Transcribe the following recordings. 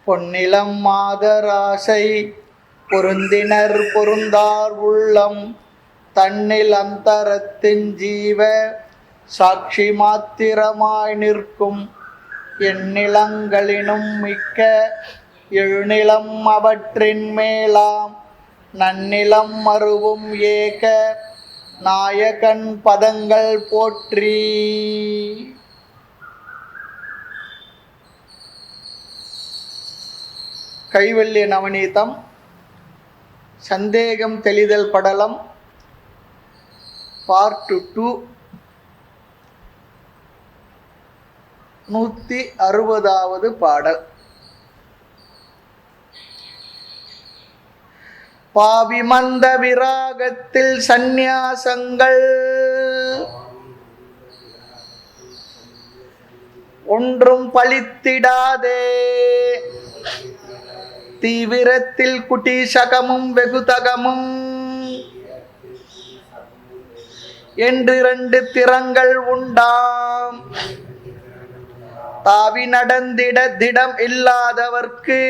பொன்னிலம் மாதராசை பொருந்தினர் பொருந்தார் உள்ளம் தன்னில் அந்தரத்தின் ஜீவ சாட்சி மாத்திரமாய் நிற்கும் எந்நிலங்களினும் மிக்க எழுநிலம் அவற்றின் மேலாம் நன்னிலம் மருவும் ஏக நாயகன் பதங்கள் போற்றி. கைவல்ய நவநீதம் சந்தேகம் தெளிதல் படலம் பார்ட் 2 160வது பாடல். பாவி மந்த விராகத்தில் சந்நியாசங்கள் ஒன்றும் பலித்திடாதே தீவிரத்தில் குட்டீசகமும் வெகுதகமும் என்றிரண்டு திறங்கள் உண்டாம் தாவி நடந்திட திடம் இல்லாதவர்க்கு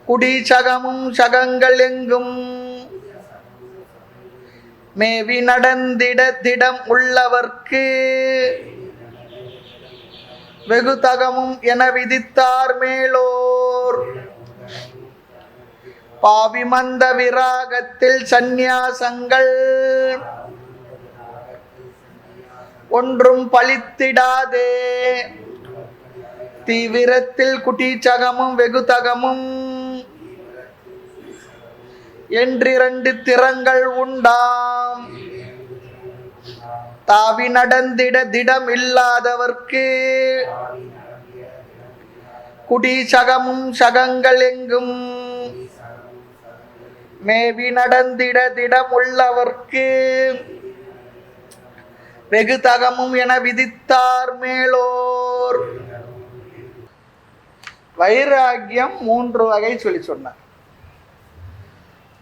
குடீசகமும் சகங்கள் எங்கும் மேவி நடந்திட திடம் உள்ளவர்க்கு வெகுதகமும் என விதித்தார் மேலோர். பாவி மந்த விராகத்தில் சந்நியாசங்கள் ஒன்றும் பலித்திடாதே தீவிரத்தில் குட்டீச்சகமும் வெகுதகமும் என்றிரண்டு திறங்கள் உண்டாம் தாவி நடந்திட திடம் இல்லாதவர்க்கு குடீசகமும் சகங்கள் எங்கும் மேவி நடந்திட திடம் உள்ளவர்க்கு வெகுதகமும் என விதித்தார் மேலோர். வைராகியம் 3 வகை சொல்லி சொன்னார்.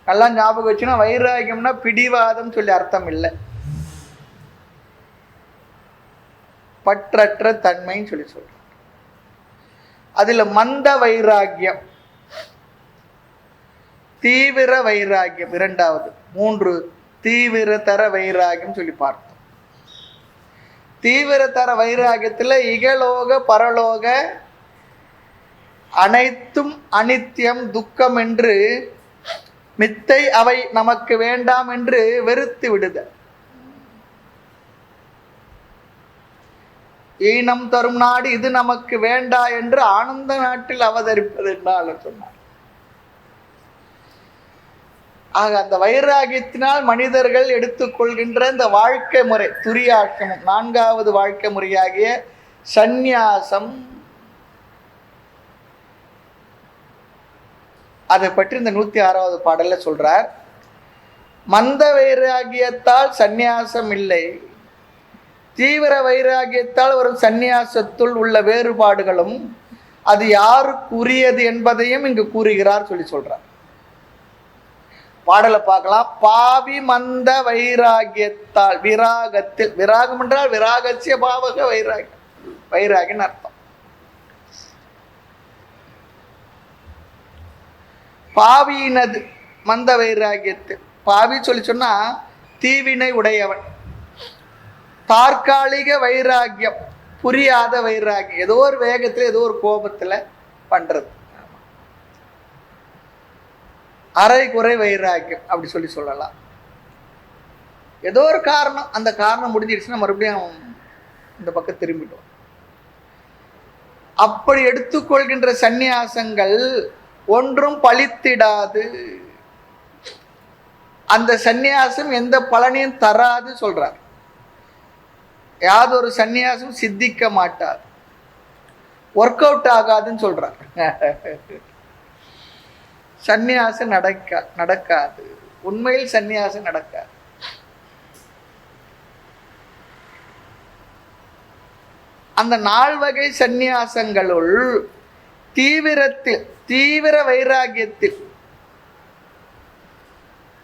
நல்லா ஞாபகம் வச்சுன்னா வைராகியம்னா பிடிவாதம் சொல்லி அர்த்தம் இல்லை, பற்றற்ற தன்மைன்னு சொல்லி சொல்ற. அதுல மந்த வைராகியம், தீவிர வைராகியம் 2வது, 3 தீவிரதர வைராகியம் சொல்லி பார்த்தோம். தீவிரதர வைராகியத்துல இகலோக பரலோக அனைத்தும் அனித்தியம் துக்கம் என்று மித்தை அவை நமக்கு வேண்டாம் என்று வெறுத்து விடுதல். ஈனம் தரும் நாடு இது நமக்கு வேண்டா என்று ஆனந்த நாட்டில் அவதரிப்பது என்றால் சொன்னார். ஆக அந்த வைராகியத்தினால் மனிதர்கள் எடுத்துக்கொள்கின்ற இந்த வாழ்க்கை முறை துரியாஷ்டமம் 4வது வாழ்க்கை முறையாகிய சந்நியாசம், அதை பற்றி இந்த 106வது பாடல்ல சொல்றார். மந்த வைராகியத்தால் சந்நியாசம் இல்லை, தீவிர வைராகியத்தால் வரும் சந்நியாசத்துள் உள்ள வேறுபாடுகளும் அது யாருக்கு உரியது என்பதையும் இங்கு கூறுகிறார் சொல்லி சொல்றார். பாடலை பார்க்கலாம். பாவி மந்த வைராகியத்தால், விராகத்தில், விராகம் என்றால் விராகசிய பாவக வைராகியம், வைராகின்னு அர்த்தம். பாவியினது மந்த வைராகியத்தில், பாவி சொல்லி சொன்னா தீவினை உடையவன். தற்காலிக வைராகியம், புரியாத வைராகியம், ஏதோ ஒரு வேகத்துல ஏதோ ஒரு கோபத்துல பண்றது, அரை குறை வைராகியம் அப்படி சொல்லலாம். ஏதோ ஒரு காரணம், அந்த காரணம் முடிஞ்சிடுச்சுன்னா மறுபடியும் இந்த பக்கம் திரும்பிடும். அப்படி எடுத்துக்கொள்கின்ற சந்நியாசங்கள் ஒன்றும் பலித்திடாது, அந்த சந்நியாசம் எந்த பலனையும் தராது சொல்றார். யாதொரு சந்நியாசம் சித்திக்க மாட்டாது, ஒர்க் அவுட் ஆகாதுன்னு சொல்றார். சந்நியாசம் நடக்காது, உண்மையில் சந்நியாசம் நடக்காது. அந்த 4 வகை சந்நியாசங்களுள் தீவிரத்தில், தீவிர வைராகியத்தில்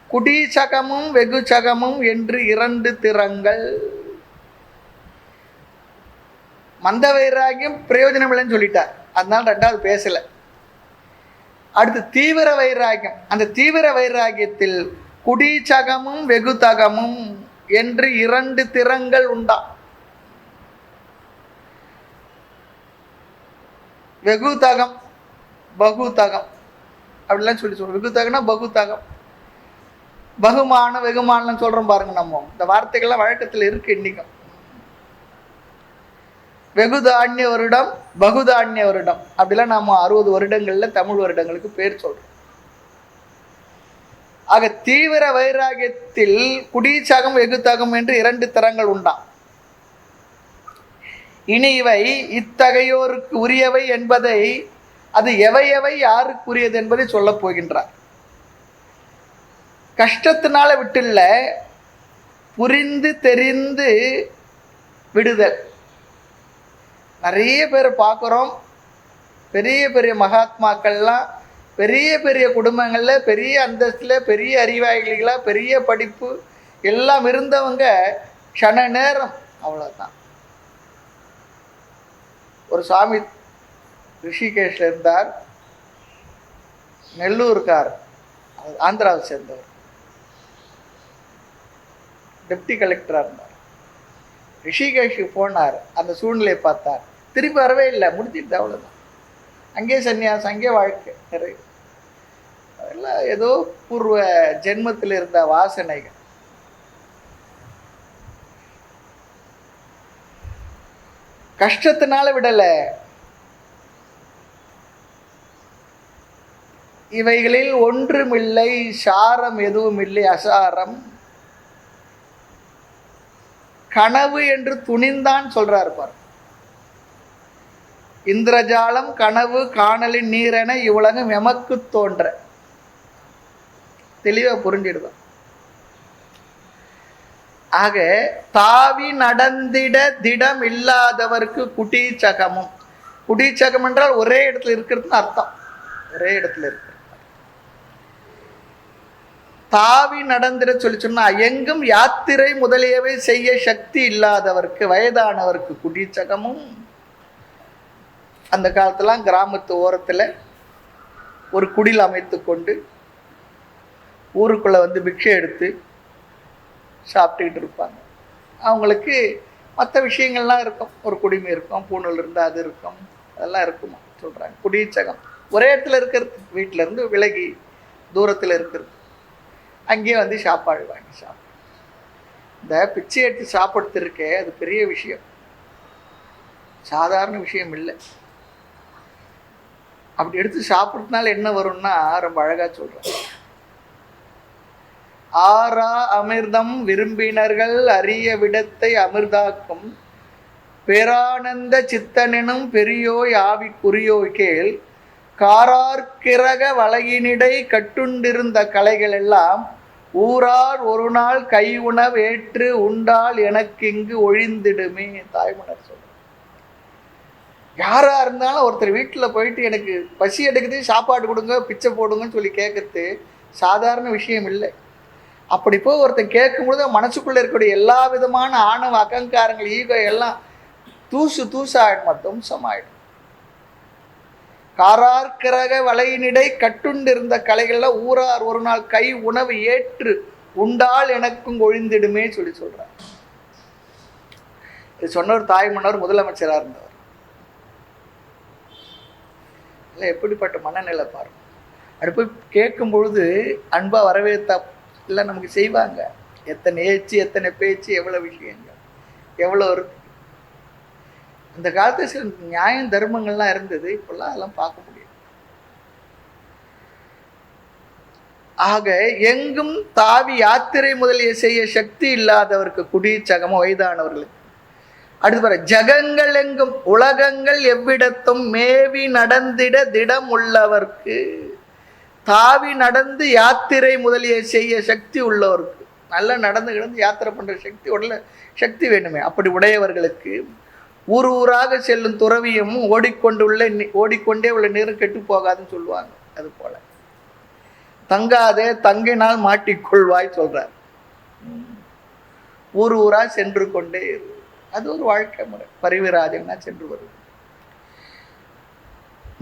குடீசகமும் வெகுசகமும் என்று 2 திறங்கள். மந்த வைராகியம் பிரயோஜனம் இல்லைன்னு சொல்லிட்டார், அதனால ரெண்டாவது பேசலை. அடுத்து தீவிர வைராகியம். அந்த தீவிர வைராகியத்தில் குடிச்சகமும் வெகுதகமும் என்று 2 திறங்கள் உண்டா. வெகுதகம் பகுதகம் அப்படிலாம் சொல்லி சொல்றோம். வெகுதகம்னா பகுதகம், பகுமானம் வெகுமானம் சொல்றோம் பாருங்க. நம்ம இந்த வார்த்தைகள்லாம் வழக்கத்தில் இருக்கு இன்னைக்கும். வெகுதானிய வருடம் பகுதானிய வருடம் அப்படிலாம் நம்ம 60 வருடங்கள்ல தமிழ் வருடங்களுக்கு பேர் சொல்றோம். ஆக தீவிர வைராகியத்தில் குடிச்சகம் வெகுதகம் என்று 2 திறங்கள் உண்டாம். இனி இவை இத்தகையோருக்கு உரியவை என்பதை, அது எவை யாருக்குரியது என்பதை சொல்ல போகின்றார். கஷ்டத்தினால விட்டுள்ள, புரிந்து தெரிந்து விடுதல். நிறைய பேர் பார்க்குறோம், பெரிய பெரிய மகாத்மாக்கள்லாம் பெரிய பெரிய குடும்பங்களில் பெரிய அந்தஸ்தில் பெரிய அறிவாளிகளாக பெரிய படிப்பு எல்லாம் இருந்தவங்க க்ஷண நேரம் அவ்வளோதான். ஒரு சுவாமி ரிஷிகேஷில் இருந்தார், நெல்லூர்கார், ஆந்திராவை சேர்ந்தவர், டெப்டி கலெக்டராக இருந்தார். ரிஷிகேஷுக்கு போனார், அந்த சூழ்நிலையை பார்த்தார், திருப்பி வரவே இல்லை, முடிஞ்சிட்டு அவ்வளோதான். அங்கே சன்னியாசம், அங்கே வாழ்க்கை நிறைய. அதெல்லாம் ஏதோ பூர்வ ஜென்மத்தில் இருந்த வாசனைகள். கஷ்டத்தினால விடலை. இவைகளில் ஒன்றுமில்லை, சாரம் எதுவும் இல்லை, அசாரம். கனவு என்று துணிந்தான் சொல்றாரு பாரு. இந்திரஜாலம் கனவு காணலின் நீரென இவ்வுலகம் எமக்கு தோன்ற. தெளிவா புரிஞ்சிடுதான். ஆக தாவி நடந்திட திடம் இல்லாதவர்க்கு குடிச்சகமும். குடிச்சகம் என்றால் ஒரே இடத்துல இருக்கிறதுன்னு அர்த்தம். ஒரே இடத்துல இருக்கு. தாவி நடந்திட சொல்லி சொன்னா எங்கும் யாத்திரை முதலியவை செய்ய சக்தி இல்லாதவர்க்கு, வயதானவர்க்கு குடிச்சகமும். அந்த காலத்துலாம் கிராமத்து ஓரத்துல ஒரு குடில் அமைத்து கொண்டு ஊருக்குள்ள வந்து பிக்ஷை எடுத்து சாப்பிட்டுக்கிட்டு இருப்பாங்க. அவங்களுக்கு மற்ற விஷயங்கள்லாம் இருக்கும், ஒரு குடிமை இருக்கும், பூணூல் இருந்தால் அது இருக்கும், அதெல்லாம் இருக்குமா சொல்கிறாங்க. குடிச்சகம் ஒரே இடத்துல இருக்கிறது, வீட்டில் இருந்து விலகி தூரத்தில் இருக்கிறது. அங்கேயே வந்து சாப்பாடு வாங்கி சாப்பிடு. இந்த பிச்சை எடுத்து சாப்பிடுறது இருக்கே, அது பெரிய விஷயம், சாதாரண விஷயம் இல்லை. அப்படி எடுத்து சாப்பிட்றதுனால என்ன வரும்னா ரொம்ப அழகாக சொல்கிறாங்க. ஆரா அமிர்தம் விரும்பினர்கள் அரிய விடத்தை அமிர்தாக்கும் பேரானந்த சித்தனெனும் பெரியோய் ஆவி குறியோய் கேள் காரார்கிரக வளையினிடை கட்டுண்டிருந்த கலைகள் எல்லாம் ஊரார் ஒரு நாள் கை உணவு ஏற்று உண்டால் எனக்கு இங்கு ஒழிந்திடுமே. தாய்மலர் சொல்ற. யாரா இருந்தாலும் ஒருத்தர் வீட்டில் போயிட்டு எனக்கு பசி எடுக்குது, சாப்பாடு கொடுங்க, பிச்சை போடுங்கன்னு சொல்லி கேட்கறது சாதாரண விஷயம் இல்லை. அப்படி போய் ஒருத்தர் கேட்கும்பொழுது மனசுக்குள்ள இருக்கக்கூடிய எல்லா விதமான ஆணவ அகங்காரங்கள் ஈகோ எல்லாம் தூசாயிடுமா, துவம்சமாயிடும். காரார்கிரக வளையினிடை கட்டுண்டிருந்த கலைகள்ல ஊரார் ஒரு நாள் கை உணவு ஏற்று உண்டால் எனக்கும் ஒழிந்திடுமே சொல்லி சொல்றார். இது சொன்னவர் தாய்மன்னர் முதலமைச்சராக இருந்தவர். இல்லை எப்படிப்பட்ட மனநிலை பாருங்க. அப்படி போய் கேட்கும் பொழுது அன்பா வரவேற்றா இல்லை நமக்கு செய்வாங்க. எத்தனை ஏச்சு, எத்தனை பேச்சு, எவ்வளோ விஷயங்கள், எவ்வளோ இருக்கு. இந்த காலத்தில் சில நியாயம் தர்மங்கள்லாம் இருந்தது, இப்பெல்லாம் அதெல்லாம் பார்க்க முடியும். ஆக எங்கும் தாவி யாத்திரை முதலிய செய்ய சக்தி இல்லாதவருக்கு குடிச்சகம வயதானவர்களுக்கு. அடுத்து பாரு, ஜகங்கள் எங்கும் உலகங்கள் எவ்விடத்தும் மேவி நடந்திட திடம் உள்ளவர்க்கு. தாவி நடந்து யாத்திரை முதலிய செய்ய சக்தி உள்ளவருக்கு, நல்லா நடந்து கிடந்து யாத்திரை பண்ற சக்தி உள்ள சக்தி வேணுமே, அப்படி உடையவர்களுக்கு ஊர் ஊராக செல்லும் துறவியும் ஓடிக்கொண்டே உள்ள நீரும் கெட்டு போகாதுன்னு சொல்லுவாங்க. அது போல தங்காதே தங்கினால் மாட்டிக்கொள்வாய் சொல்றார். ஊர் ஊரா சென்று கொண்டே இரு. அது ஒரு வாழ்க்கை முறை. பரிவிராஜன்னா சென்று வருவது.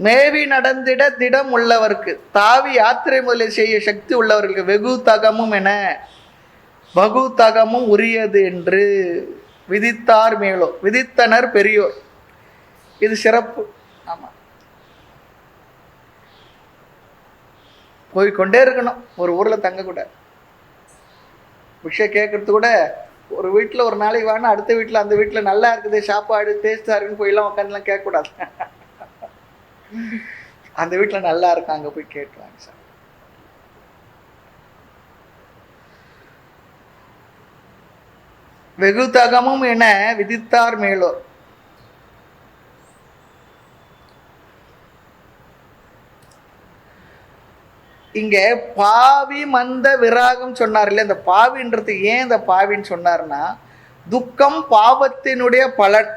மேவி நடந்திட திடம் உள்ளவர்க்கு, தாவி யாத்திரை முதலில் செய்ய சக்தி உள்ளவர்களுக்கு வெகு தகமும் என பகு தகமும் உரியது என்று விதித்தார் மேலோ, விதித்தனர் பெரியோர். இது சிறப்பு. ஆமா, போய்கொண்டே இருக்கணும். ஒரு ஊர்ல தங்கக்கூடாது. விஷயம் கேட்கறது கூட ஒரு வீட்டில் ஒரு நாளைக்கு வாங்க, அடுத்த வீட்டில் அந்த வீட்டில் நல்லா இருக்குது சாப்பாடு டேஸ்டா இருக்குன்னு போயெல்லாம் உட்காந்துலாம் கேட்கக்கூடாது. அந்த வீட்டில் நல்லா இருக்கும், அங்கே போய் கேட்டுவாங்க சார். வெகு தகமும் என விதித்தார் மேலோர். இங்க பாவி மந்த விராகம் சொன்னார் இல்லையா? இந்த பாவின்றது ஏன் இந்த பாவின்னு சொன்னார்னா, துக்கம் பாவத்தினுடைய பலன்.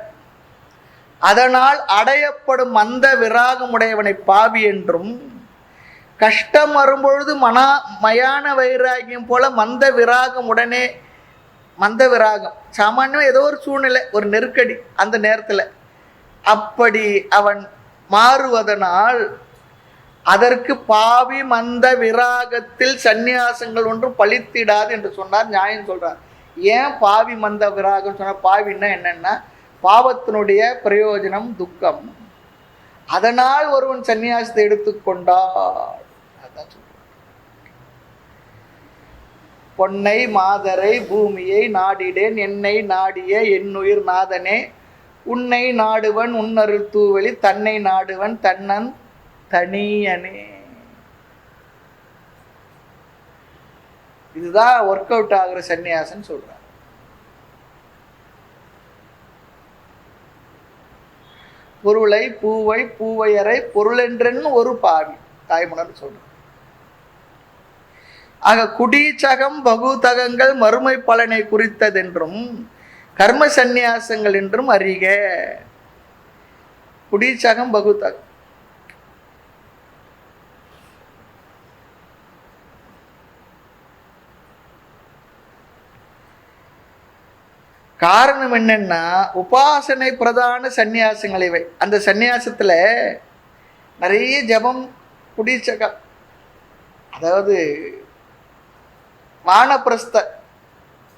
அதனால் அடையப்படும் மந்த விராகம் உடையவனை பாவி என்றும், கஷ்டம் வரும்பொழுது மயான வைராகியம் போல மந்த விராகம் உடனே, மந்த விராகம் சாமானியம் ஏதோ ஒரு சூழ்நிலை, ஒரு நெருக்கடி, அந்த நேரத்தில் அப்படி அவன் மாறுவதனால் அதற்கு பாவி மந்த விராகத்தில் சந்நியாசங்கள் ஒன்றும் பலித்திடாது என்று சொன்னார். நியாயம் சொல்றார். ஏன் பாவி மந்த விராகம் சொன்னார்? பாவின்னா என்னன்னா, பாவத்தினுடைய பிரயோஜனம் துக்கம். அதனால் ஒருவன் சந்நியாசத்தை எடுத்துக்கொண்டார். அதான் சொல்றார். பொன்னை மாதரை பூமியை நாடிடேன், என்னை நாடிய என்னுயிர் நாதனே, உன்னை நாடுவன் உன்னருள் தூவெளி, தன்னை நாடுவன் தன்னன் தனியனே. இதுதான் ஒர்க் அவுட் ஆகுற சன்னியாசம் சொல்றார். பொருளை பூவை பூவையரை பொருளென்றன்னு ஒரு பாவி தாய்மலர் சொல்றார். ஆக குடீச்சகம் பகுதகங்கள் மறுமை பலனை குறித்ததென்றும் கர்ம சந்நியாசங்கள் என்றும் அறிக. குடீச்சகம் பகுதகம் காரணம் என்னன்னா, உபாசனை பிரதான சந்நியாசங்கள் இவை. அந்த சந்நியாசத்துல நிறைய ஜபம், குடீச்சகம், அதாவது வானப்பிரஸ்த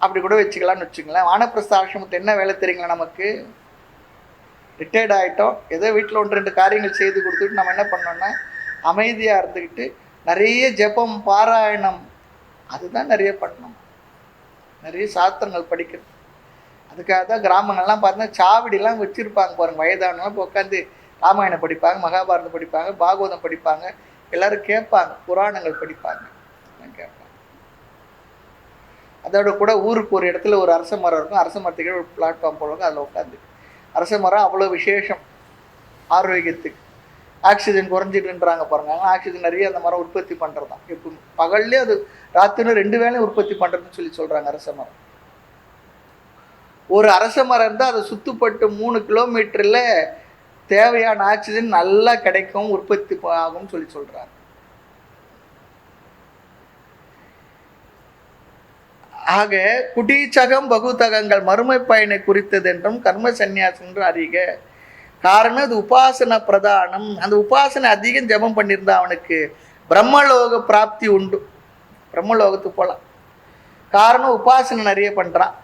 அப்படி கூட வச்சுக்கலாம்னு வச்சுங்களேன். வானப்பிரஸ்த ஆசிரமத்தை என்ன வேலை தெரியுங்களா? நமக்கு ரிட்டையர்ட் ஆகிட்டோம், ஏதோ வீட்டில் 1-2 காரியங்கள் செய்து கொடுத்துட்டு நம்ம என்ன பண்ணோம்னா அமைதியாக இருந்துக்கிட்டு நிறைய ஜபம் பாராயணம் அதுதான் நிறைய பண்ணணும். நிறைய சாஸ்திரங்கள் படிக்கிறது. அதுக்காக தான் கிராமங்கள்லாம் பார்த்தீங்கன்னா சாவடிலாம் வச்சுருப்பாங்க பாருங்க. வயதானவங்க இப்போ உட்காந்து ராமாயணம் படிப்பாங்க, மகாபாரதம் படிப்பாங்க, பாகவதம் படிப்பாங்க, எல்லோரும் கேட்பாங்க, புராணங்கள் படிப்பாங்க, கேட்பாங்க. அதோட கூட ஊருக்கு ஒரு இடத்துல ஒரு அரச மரம் இருக்கும். அரச மரத்துக்கு ஒரு பிளாட்ஃபார்ம் போடுவாங்க. அதில் உட்காந்து அரச மரம் அவ்வளோ விசேஷம் ஆரோக்கியத்துக்கு. ஆக்சிஜன் குறைஞ்சிட்டுன்றாங்க பாருங்க. ஆக்சிஜன் நிறைய அந்த மரம் உற்பத்தி பண்ணுறது தான். இப்போ பகல்லே அது ராத்திரி 2 வேளையும் உற்பத்தி பண்ணுறதுன்னு சொல்கிறாங்க அரச மரம். ஒரு அரச மரம் இருந்தால் அதை சுற்றுப்பட்டு 3 கிலோமீட்டரில் தேவையான ஆக்சிஜன் நல்லா கிடைக்கும், உற்பத்தி ஆகும்னு சொல்கிறாங்க. ஆக குடீச்சகம் பகுதகங்கள் மறுமை பயனை குறித்தது என்றும் கர்ம சந்நியாசம் என்று அறிக. காரணம் அது உபாசன பிரதானம். அந்த உபாசனை அதிகம் ஜபம் பண்ணியிருந்தா அவனுக்கு பிரம்மலோக பிராப்தி உண்டு, பிரம்மலோகத்துக்கு போகலாம். காரணம் உபாசனை நிறைய பண்ணுறான்.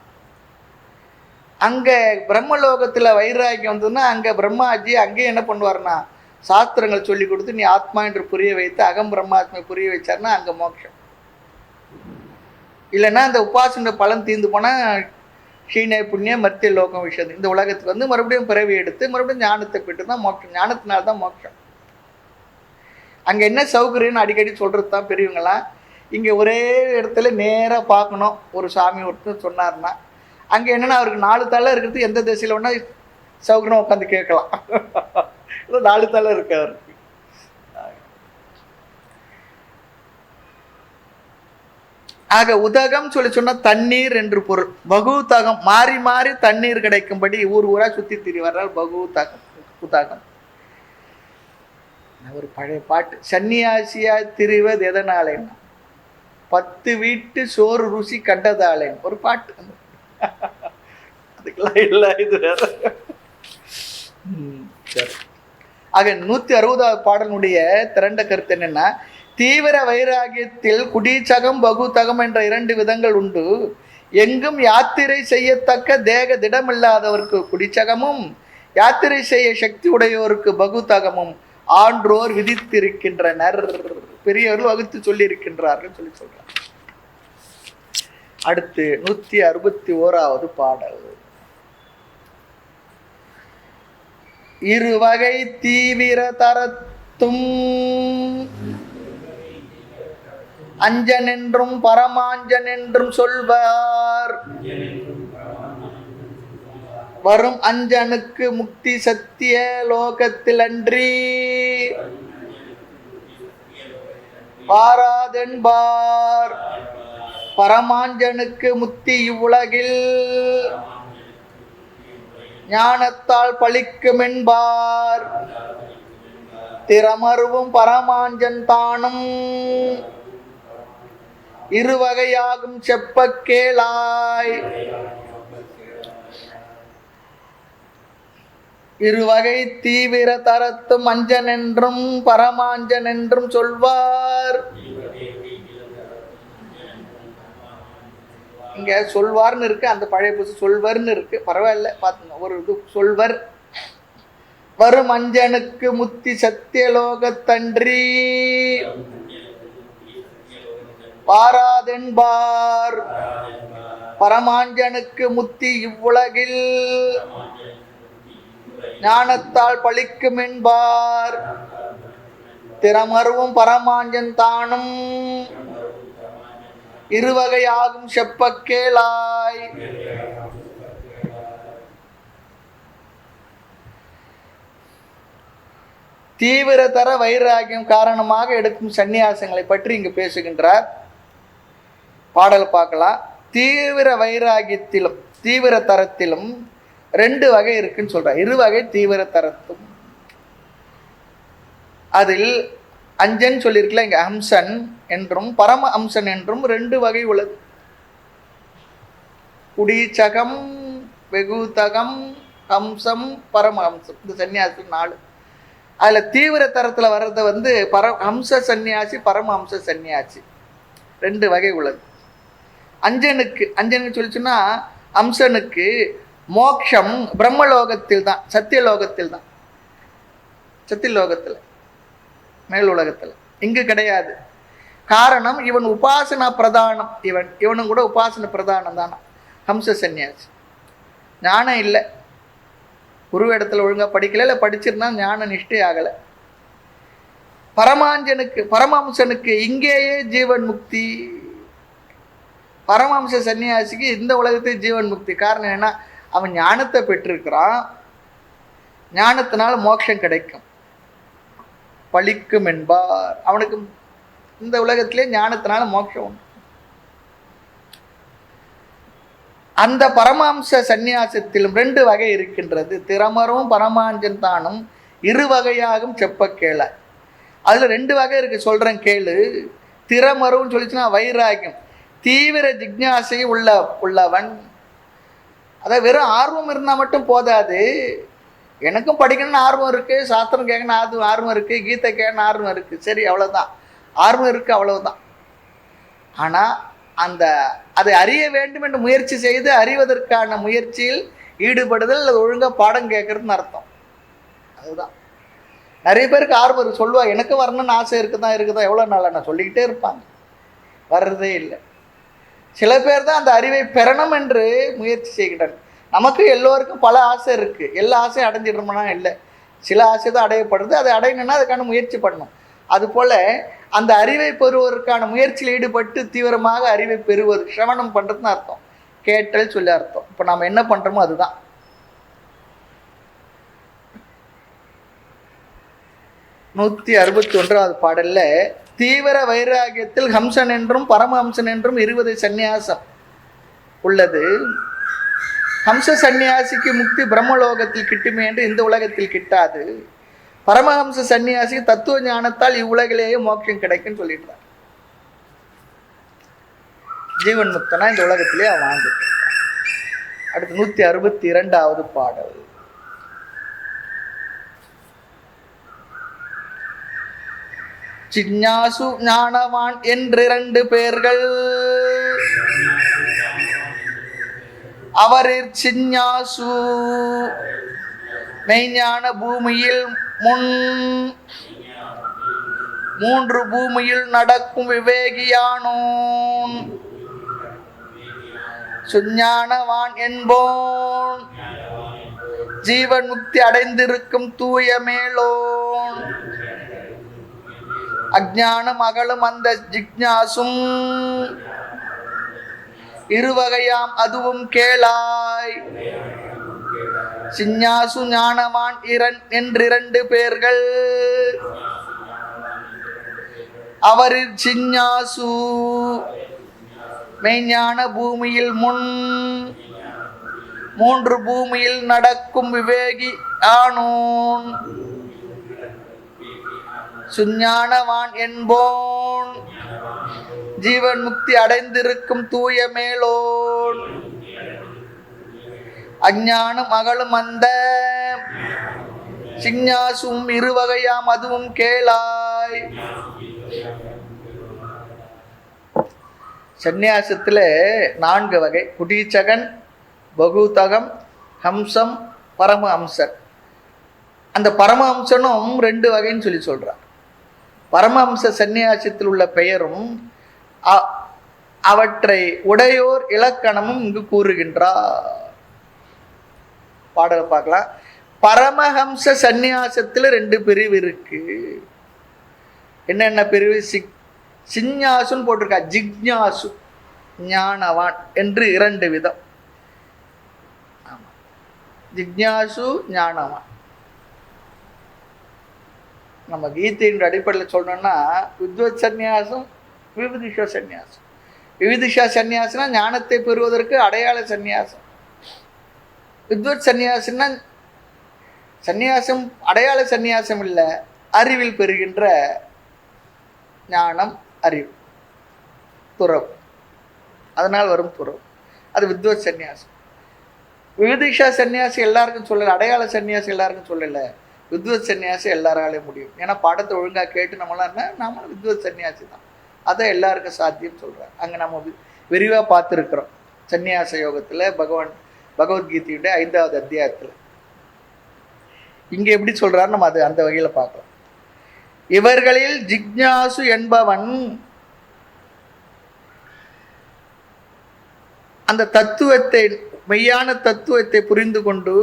அங்கே பிரம்மலோகத்தில் வைராகியம் வந்ததுன்னா அங்கே பிரம்மாஜி அங்கேயே என்ன பண்ணுவார்னா சாஸ்திரங்கள் சொல்லி கொடுத்து நீ ஆத்மா என்று புரிய வைத்து அகம் பிரம்மாத்மா புரிய வச்சார்னா அங்கே மோட்சம். இல்லைன்னா அந்த உபாசன பலன் தீர்ந்து போனால் ஷீனே புண்ணிய மத்திய லோகம் விஷயம் இந்த உலகத்துக்கு வந்து மறுபடியும் பிறவி எடுத்து மறுபடியும் ஞானத்தை பெற்று தான் மோட்சம். ஞானத்தினால்தான் மோட்சம். அங்கே என்ன சௌகரியம்னு அடிக்கடி சொல்கிறது தான் பெரியவங்களாம். இங்கே ஒரே இடத்துல நேராக பார்க்கணும். ஒரு சாமி ஒருத்தர் சொன்னார்னா அங்கே என்னென்னா அவருக்கு 4 தலை இருக்கிறது, எந்த திசையில் வேணால் சௌகரியமாக உட்காந்து கேட்கலாம். 4 தலை இருக்கு அவருக்கு. ஆக உதகம் சொன்னா தண்ணீர் என்று பொருள். பகுதகம் மாறி மாறி தண்ணீர் கிடைக்கும்படி ஊர் ஊரா சுத்தி திரிவார்கள். பகுதகம் உதகம். ஒரு பழைய பாட்டு, சன்னியாசியா திரிவது எதனாலேன்னா 10 வீட்டு சோறு ருசி கண்டதாலேன்னு ஒரு பாட்டு. பார்த்துக்கலாம். இல்லை இது வேற. சரி. ஆக 160வது பாடலுடைய திரண்ட கருத்து என்னன்னா, தீவிர வைராகியத்தில் குடிச்சகம் பகுத்தகம் என்ற 2 விதங்கள் உண்டு. எங்கும் யாத்திரை செய்யத்தக்க தேக திடமில்லாதவருக்கு குடிச்சகமும், யாத்திரை செய்ய சக்தி உடையோருக்கு பகுத்தகமும் ஆன்றோர் விதித்திருக்கின்றனர், பெரியவர்கள் வகுத்து சொல்லி இருக்கின்றார்கள் சொல்லி சொல்றார். அடுத்து 161வது பாடல். இருவகை தீவிர தரத்தும் அஞ்சன் என்றும் பரமாஞ்சன் என்றும் சொல்வார். வரும் அஞ்சனுக்கு முக்தி சத்திய லோகத்தில் அன்றி வாராதென்பார். பரமாஞ்சனுக்கு முக்தி இவ்வுலகில் ஞானத்தால் பழிக்கும் என்பார். திறமருவும் பரமாஞ்சன் தானும் இருவகையாகும் செப்ப கேளாய். இருவகை தீவிர தரத்தும் அஞ்சன் என்றும் பரமாஞ்சன் என்றும் சொல்வார். இங்க சொல்வார்னு இருக்கு, அந்த பழைய புது சொல்வர்னு இருக்கு, பரவாயில்ல பார்த்துங்க. ஒரு இது சொல்வர். வரும் அஞ்சனுக்கு முத்தி சத்தியலோகத்தன்றி வாராதென்பார். பரமாஞ்சனுக்கு முத்தி இவ்வுலகில் ஞானத்தால் பழிக்கும் என்பார். திறமருவும் பரமாஞ்சன் தானும் இருவகையாகும் செப்ப கேளாய். தீவிரதர வைராகியம் காரணமாக எடுக்கும் சந்நியாசங்களை பற்றி இங்கு பேசுகின்றார். பாடல் பார்க்கலாம். தீவிர வைராகியத்திலும் தீவிர தரத்திலும் 2 வகை இருக்குன்னு சொல்றார். 2 வகை தீவிர தரத்தும். அதில் அஞ்சன் சொல்லியிருக்கல, இங்க ஹம்சன் என்றும் பரம அம்சன் என்றும் 2 வகை உள்ளது. குடிச்சகம் வெகுதகம் ஹம்சம் பரமஹம்சம், இந்த சன்னியாசி 4. அதுல தீவிர தரத்துல வர்றது ஹம்ச சன்னியாசி பரமஹம்ச சன்னியாசி 2 வகை உள்ளது. அஞ்சனுக்கு சொல்லிச்சுன்னா அம்சனுக்கு மோக்ஷம் பிரம்மலோகத்தில் தான், சத்தியலோகத்தில் தான், சத்தியலோகத்தில் மேல் உலகத்தில், இங்கு கிடையாது. காரணம் இவன் உபாசனா பிரதானம், இவனும் கூட உபாசன பிரதானம் தானே ஹம்ச சன்னியாசி. ஞானம் இல்லை, குரு இடத்துல ஒழுங்காக படிக்கல, இல்லை படிச்சிருந்தா ஞான நிஷ்டை ஆகலை. பரமஹம்சனுக்கு இங்கேயே ஜீவன் முக்தி. பரமஹம்ச சன்னியாசிக்கு இந்த உலகத்தை ஜீவன் முக்தி. காரணம் என்ன? அவன் ஞானத்தை பெற்றிருக்கிறான், ஞானத்தினால மோட்சம் கிடைக்கும், பழிக்கும் என்பார். அவனுக்கு இந்த உலகத்திலே ஞானத்தினால மோட்சம் உண்டு. அந்த பரமஹம்ச சந்நியாசத்திலும் 2 வகை இருக்கின்றது. திறமரும் பரமாஞ்சன் தானும் 2 வகையாகும் செப்ப கேள. அதுல 2 வகை இருக்கு, சொல்றேன் கேளு. திறமருன்னு சொல்லிச்சுன்னா வைராகியம், தீவிர ஜிக்ஞாசை உள்ளவன். அதாவது வெறும் ஆர்வம் இருந்தால் மட்டும் போதாது. எனக்கும் படிக்கணும்னு ஆர்வம் இருக்குது, சாஸ்திரம் கேட்கணும் ஆர்வம் இருக்குது, கீதை கேட்கணும் ஆர்வம் இருக்குது, சரி அவ்வளோதான், ஆர்வம் இருக்குது அவ்வளவுதான். ஆனால் அதை அறிய வேண்டும் என்று முயற்சி செய்து அறிவதற்கான முயற்சியில் ஈடுபடுதல், அது ஒழுங்காக பாடம் கேட்கறதுன்னு அர்த்தம். அதுதான் நிறைய பேருக்கு ஆர்வம் இருக்கு, சொல்லுவா எனக்கு வரணும்னு ஆசை இருக்குதான் எவ்வளோ நாளாக நான் சொல்லிக்கிட்டே இருப்பாங்க, வர்றதே இல்லை. சில பேர் தான் அந்த அறிவை பெறணும் என்று முயற்சி செய்கின்றனர். நமக்கு எல்லோருக்கும் பல ஆசை இருக்குது, எல்லா ஆசையும் அடைஞ்சிடுறோம்னா இல்லை, சில ஆசை தான் அடையப்படுது. அதை அடையணும்னா அதுக்கான முயற்சி பண்ணணும். அதுபோல் அந்த அறிவை பெறுவதற்கான முயற்சியில் ஈடுபட்டு தீவிரமாக அறிவை பெறுவது, சிரவணம் பண்ணுறதுன்னு அர்த்தம், கேட்டல் சொல்லி அர்த்தம். இப்போ நாம் என்ன பண்ணுறோமோ அதுதான். நூற்றி 61வது பாடல்ல தீவிர வைராகியத்தில் ஹம்சன் என்றும் பரமஹம்சன் என்றும் 20 சந்நியாசம் உள்ளது. ஹம்ச சந்நியாசிக்கு முக்தி பிரம்மலோகத்தில் கிட்டுமே என்று இந்த உலகத்தில் கிட்டாது. பரமஹம்ச சந்நியாசிக்கு தத்துவ ஞானத்தால் இவ்வுலகிலேயே மோட்சம் கிடைக்குன்னு சொல்லிடுறார். ஜீவன் முக்தனா இந்த உலகத்திலே அவன் வாழ்ந்துட்டு. அடுத்து 162வது பாடல். சிஞ்ஞாசு ஞானவான் என்றிரண்டு பேர்கள், அவரிற் சிஞ்ஞாசு மெய்ஞான பூமியில் மூன்று பூமியில் நடக்கும் விவேகியானோன், சுஞானவான் என்போன் ஜீவன் முக்தி அடைந்திருக்கும் தூய மேலோன், அஞ்ஞானம் அகலும் அந்த ஜிக்ஞாசும் இருவகையாம் அதுவும் கேளாய். சிஞ்ஞாசு ஞானவான் என்றிரண்டு பேர்கள், அவரில் சிஞ்ஞாசு மெய்ஞான பூமியில் மூன்று பூமியில் நடக்கும் விவேகி ஆனோன், சுஞானவான் என்போன் ஜீவன் முக்தி அடைந்திருக்கும் தூய மேலோன், அஞ்ஞானம் அகலும் அந்த சிஞ்ஞாசும் இருவகையாம் அதுவும் கேளாய். சந்நியாசத்துல 4 வகை: குடீச்சகன், பகுதகம், ஹம்சம், பரமஹம்சர். அந்த பரமஹம்சனும் 2 வகைன்னு சொல்லி சொல்றார். பரமஹம்ச சந்நியாசத்தில் உள்ள பெயரும் அவற்றை உடையோர் இலக்கணமும் இங்கு கூறுகின்றார். பாடலை பார்க்கலாம். பரமஹம்ச சந்நியாசத்தில் 2 பிரிவு இருக்கு. என்னென்ன பிரிவு? சிஞ்ஞாசுன்னு போட்டிருக்கா, ஜிக்ஞாசு, ஞானவான் என்று 2 விதம். ஜிக்ஞாசு, ஞானவான். நம்ம கீதையின் அடிப்படையில் சொல்லணும்னா வித்வத் சந்நியாசம், விவிதிஷா சந்நியாசம். விவிதிஷா சந்நியாசம்னா ஞானத்தை பெறுவதற்கு அடையாள சந்நியாசம். வித்வத் சந்நியாசம்னா சந்நியாசம் அடையாள சந்நியாசம் இல்லை, அறிவில் பெறுகின்ற ஞானம், அறிவு, துறவு, அதனால் வரும் துறவு. அது வித்வத் சந்நியாசம். விவிதிஷா சந்நியாசி எல்லாருக்கும் சொல்லலை, அடையாள சந்நியாசி எல்லாருக்கும் சொல்லலை, வித்வத் சந்நியாசி எல்லாராலையும் முடியும். ஏன்னா பாடத்தை ஒழுங்காக கேட்டு நம்மளாம் என்ன, நாமளும் வித்வத் சந்நியாசி தான், அதை எல்லாருக்கும் சாத்தியம் சொல்கிறார். அங்கே நம்ம விரிவாக பார்த்துருக்குறோம் சந்நியாச யோகத்தில், பகவத்கீதையுடைய 5வது அத்தியாயத்தில். இங்கே எப்படி சொல்கிறார், நம்ம அது அந்த வகையில் பார்க்கலாம். இவர்களில் ஜிக்ஞாசு என்பவன் அந்த தத்துவத்தை, மெய்யான தத்துவத்தை புரிந்து கொண்டு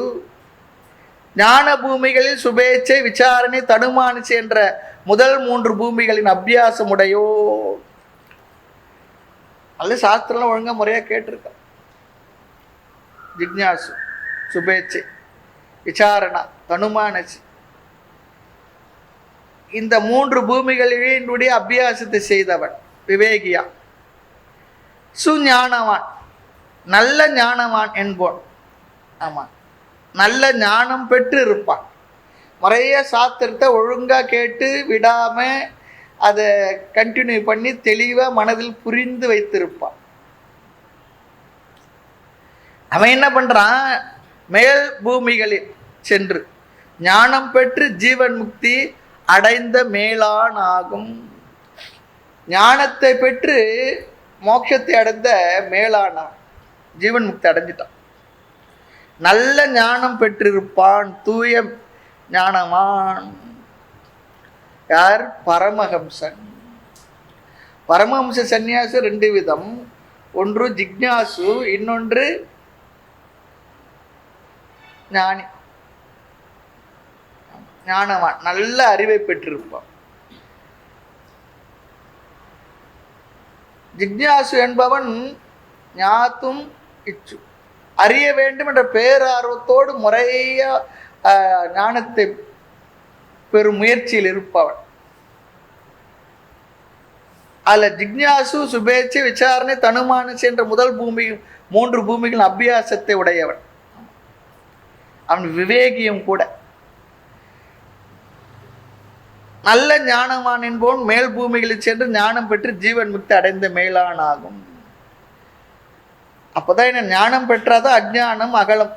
ஞான பூமிகளில் சுபேச்சை, விசாரணை, தனுமானிச்சு என்ற முதல் 3 பூமிகளின் அபியாசம் உடையோ. அல்ல சாஸ்திரம் ஒழுங்கா முறையாக கேட்டிருக்க. ஜிக்ஞாசு, சுபேச்சை, விசாரணா, தனுமானசி, இந்த 3 பூமிகளினுடைய அபியாசத்தை செய்தவன் விவேகியா. சுஞானவான், நல்ல ஞானவான் என்போன். ஆமாம், நல்ல ஞானம் பெற்று இருப்பான். முறைய சாஸ்திரத்தை ஒழுங்காக கேட்டு விடாமல் அதை கண்டினியூ பண்ணி தெளிவாக மனதில் புரிந்து வைத்திருப்பான். அவன் என்ன பண்ணுறான், மேல் பூமிகளில் சென்று ஞானம் பெற்று ஜீவன் முக்தி அடைந்த மேலான் ஆகும். ஞானத்தை பெற்று மோட்சத்தை அடைந்த மேலான ஜீவன் முக்தி அடைஞ்சிட்டான். நல்ல ஞானம் பெற்றிருப்பான், தூய ஞானவான். யார்? பரமஹம்சன். பரமஹம்ச சந்நியாசு 2 விதம். ஒன்று ஜிக்ஞாசு, இன்னொன்று ஞானி, ஞானவான், நல்ல அறிவை பெற்றிருப்பான். ஜிக்ஞாசு என்பவன் ஞாத்தும் இச்சு, அறிய வேண்டும் என்ற பேரார்வத்தோடு முறைய ஞானத்தை பெரும் முயற்சியில் இருப்பவன். அதில் ஜிக்ஞாசு, சுபேட்சை, விசாரணை, தனுமானசி என்ற முதல் 3 பூமிகளின் அபியாசத்தை உடையவன். அவன் விவேகியும் கூட. நல்ல ஞானவான் என்போன் மேல் பூமிகளில் சென்று ஞானம் பெற்று ஜீவன் முக்தி அடைந்த மேலானாகும். அப்போதான் என்ன ஞானம் பெற்றாதான் அஜ்ஞானம் அகலம்.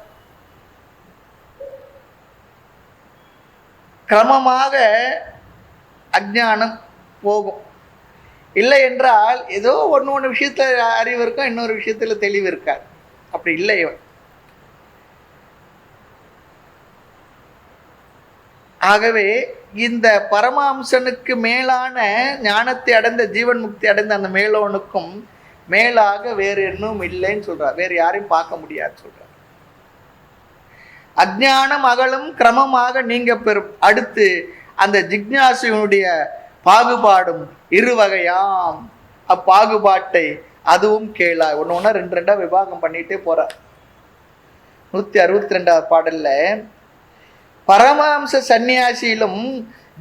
கிரமமாக அஜ்ஞானம் போகும். இல்லை என்றால் ஏதோ ஒன்று விஷயத்தில் அறிவு இருக்கும், இன்னொரு விஷயத்தில் தெளிவு இருக்காது. அப்படி இல்லை இவன். ஆகவே இந்த பரமாம்சனுக்கு மேலான ஞானத்தை அடைந்த ஜீவன் முக்தி அடைந்த அந்த மேலோனுக்கும் மேலாக வேறு இன்னும் இல்லைன்னு சொல்றார். வேறு யாரையும் பார்க்க முடியாது சொல்றார். அஜ்ஞானம் அகலும் கிரமமாக நீங்க பெறும். அடுத்து அந்த ஜிக்ஞாசுனுடைய பாகுபாடும் இருவகையாம். அப்பாகுபாட்டை அதுவும் கேளா. ஒன்று ரெண்டு ரெண்டா விபாகம் பண்ணிட்டே போறார். 162வது பாடல்ல பரமாம்ச சந்நியாசியிலும்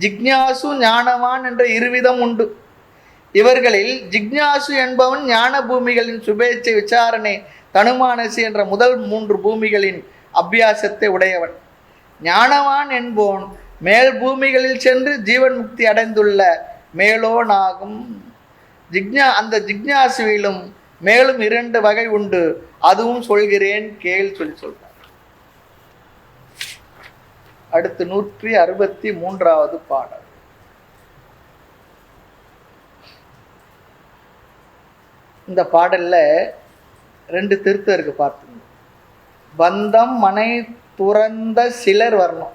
ஜிக்ஞாசு ஞானவான் என்ற இருவிதம் உண்டு. இவர்களில் ஜிக்ஞாசு என்பவன் ஞான பூமிகளின் சுபேட்சை விசாரணை தனுமானசி என்ற முதல் 3 பூமிகளின் அபியாசத்தை உடையவன். ஞானவான் என்போன் மேல் பூமிகளில் சென்று ஜீவன் முக்தி அடைந்துள்ள மேலோனாகும். அந்த ஜிக்ஞாசுவிலும் மேலும் 2 வகை உண்டு, அதுவும் சொல்கிறேன் கேள் சொல்லி சொல்றார். அடுத்து 163வது பாடல். இந்த பாடல்ல 2 திருத்தம் இருக்கு பார்த்துங்க. பந்தம் மனை துறந்த சிலர் வரணும்.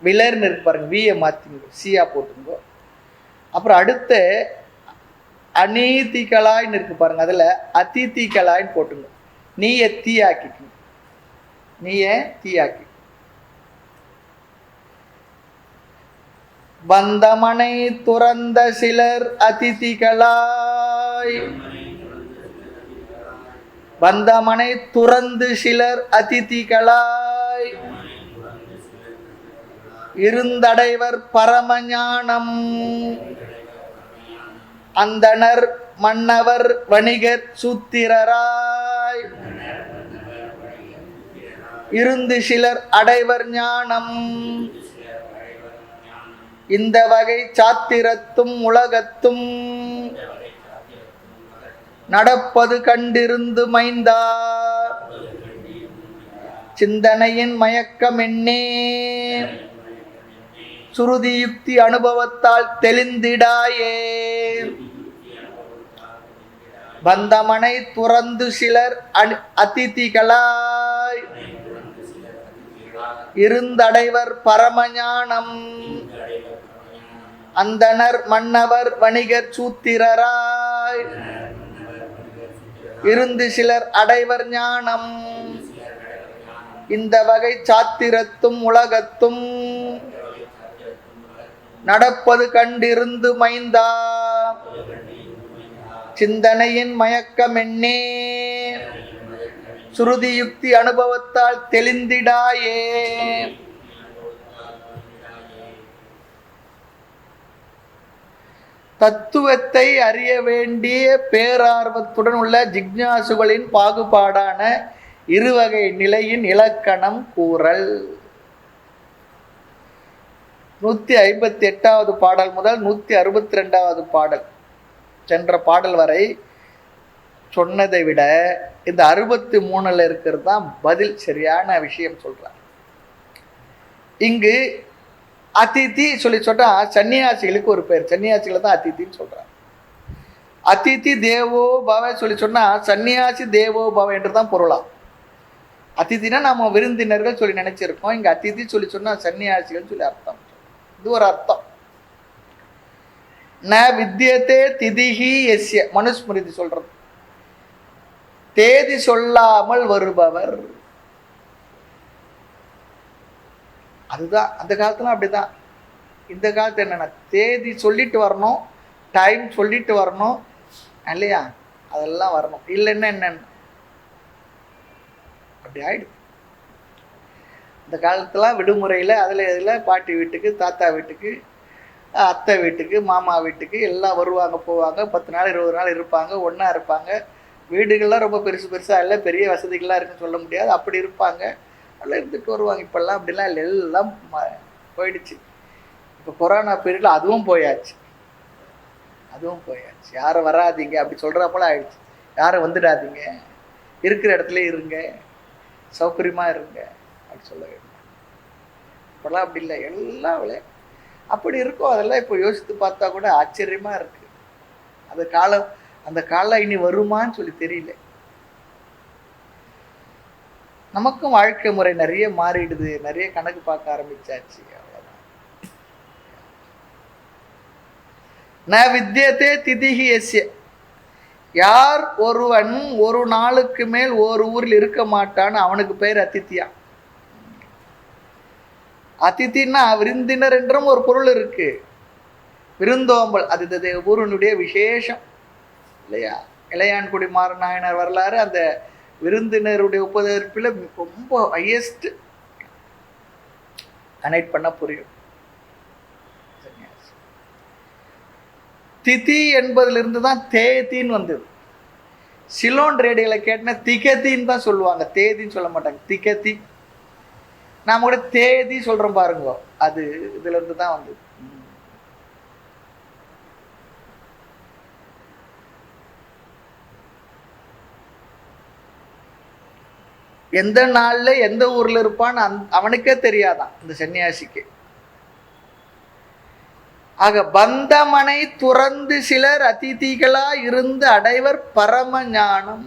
விலர்னு இருக்கு பாருங்க, வியை மாத்திங்க, சியா போட்டுங்க. அப்புறம் அடுத்து அநீதிகளாய்னு இருக்கு பாருங்க, அதுல அதிதிகளாய்னு போட்டுங்க. நீய தீயாக்கிக்கணும், நீய தீயாக்கி. பந்தமனை துறந்த சிலர் அதிதிகளாய், பந்தமனை துறந்து சிலர் அதிதிகளாய் இருந்தடைவர் பரமஞானம். அந்தனர் மன்னவர் வணிகர் சூத்திரராய் இருந்து சிலர் அடைவர் ஞானம். இந்த வகை சாத்திரத்தும் உலகத்தும் நடப்பது கண்டிருந்து மைந்தா. சிந்தனையின் மயக்கம் என்னே சுருதி யுக்தி அனுபவத்தால் தெளிந்திடாயே. பந்தமனை துறந்து சிலர் அதிதிகளாய் இருந்தடைவர் பரமஞானம். அந்தனர் மன்னவர் வணிகர் சூத்திரராய் இருந்து சிலர் அடைவர் ஞானம். இந்த வகை சாத்திரத்தும் உலகத்தும் நடப்பது கண்டிருந்து மைந்தா. சிந்தனையின் மயக்கம் என்னே சுருதி யுக்தி அனுபவத்தால் தெளிந்திடாயே. தத்துவத்தை அறிய வேண்டிய பேரார்வத்துடன் உள்ள ஜிக்ஞாசுகளின் பாகுபாடான இருவகை நிலையின் இலக்கணம் கூறல். 158வது பாடல் முதல் 162வது பாடல் சென்ற பாடல் வரை சொன்னதை விட இந்த 63ல் இருக்கிறது தான் பதில், சரியான விஷயம் சொல்றார். இங்கு அதிதி சொல்லி சொன்னா சன்னியாசிகளுக்கு ஒரு பேர், சன்னியாசிகளை தான் அதித்தின்னு சொல்றார். அதிதி தேவோ பவ சொல்லி சொன்னா சன்னியாசி தேவோ பவ என்று தான் பொருளாம். அதிதினா நம்ம விருந்தினர்கள் சொல்லி நினைச்சிருக்கோம். இங்க அதிதி சொல்லி சொன்னா சன்னியாசிகள் சொல்லி அர்த்தம். இது ஒரு அர்த்தம். ந வித்தியதே திதிஹி எஸ்ய மனுஸ்மிருதி சொல்றது. தேதி சொல்லாமல் வருபவர். அதுதான் அந்த காலத்துல அப்படிதான். இந்த காலத்து என்னன்னா தேதி சொல்லிட்டு வரணும், டைம் சொல்லிட்டு வரணும் இல்லையா, அதெல்லாம் வரணும். இல்லைன்னா என்னன்னு அப்படி ஆயிடுது. இந்த காலத்துல விடுமுறையில அதுல இதுல பாட்டி வீட்டுக்கு, தாத்தா வீட்டுக்கு, அத்தை வீட்டுக்கு, மாமா வீட்டுக்கு எல்லாம் வருவாங்க போவாங்க. 10 நாள் 20 நாள் இருப்பாங்க, ஒன்றா இருப்பாங்க. வீடுகள்லாம் ரொம்ப பெருசு பெருசாக இல்லை, பெரிய வசதிகள்லாம் இருக்குன்னு சொல்ல முடியாது, அப்படி இருப்பாங்க. எல்லாம் இருந்துட்டு வருவாங்க. இப்போல்லாம் அப்படிலாம் இல்லை, எல்லாம் போயிடுச்சு. இப்போ கொரோனா பீரியடில் அதுவும் போயாச்சு, அதுவும் போயாச்சு. யாரும் வராதிங்க அப்படி சொல்கிற போல ஆயிடுச்சு. யாரும் வந்துடாதீங்க, இருக்கிற இடத்துல இருங்க, சௌகரியமா இருங்க அப்படி சொல்ல வேண்டும். இப்பெல்லாம் அப்படி இல்லை, எல்லாம் விளையாட்டு அப்படி இருக்கும். அதெல்லாம் இப்போ யோசித்து பார்த்தா கூட ஆச்சரியமா இருக்கு. அந்த காலம் இனி வருமான்னு சொல்லி தெரியல. நமக்கும் வாழ்க்கை முறை நிறைய மாறிடுது, நிறைய கணக்கு பார்க்க ஆரம்பிச்சாச்சு. அவ்வளவுதான். ந வித்யதே திதிஹி யஸ்ய, யார் ஒருவன் ஒரு நாளுக்கு மேல் ஒரு ஊரில் இருக்க மாட்டான்னு அவனுக்கு பேர் அதித்தியா. அதித்தின்னா விருந்தினர் என்றும் ஒரு பொருள் இருக்கு. விருந்தோம்பல் அது ஊருனுடைய விசேஷம் இல்லையா? இளையான்குடி மாறநாயனார் வரலாறு அந்த விருந்தினருடைய உபதேர்ப்பில் ரொம்ப ஹையஸ்ட் கனெக்ட் பண்ண புரியும். திதி என்பதிலிருந்து தான் தேதின்னு வந்தது. சிலோன் ரேடியோல கேட்டனா திகதின்னு தான் சொல்லுவாங்க, தேதின்னு சொல்ல மாட்டாங்க. திகதி நாம கூட தேதி சொல்றோம் பாருங்க, அது இதுல இருந்து தான் வந்தது. எந்த நாள்ல எந்த ஊர்ல இருப்பான்னு அவனுக்கே தெரியாதான் இந்த சன்னியாசிக்கு. ஆக பந்தமனை துறந்து சிலர் அதிதிகளா இருந்து அடைவர் பரம ஞானம்.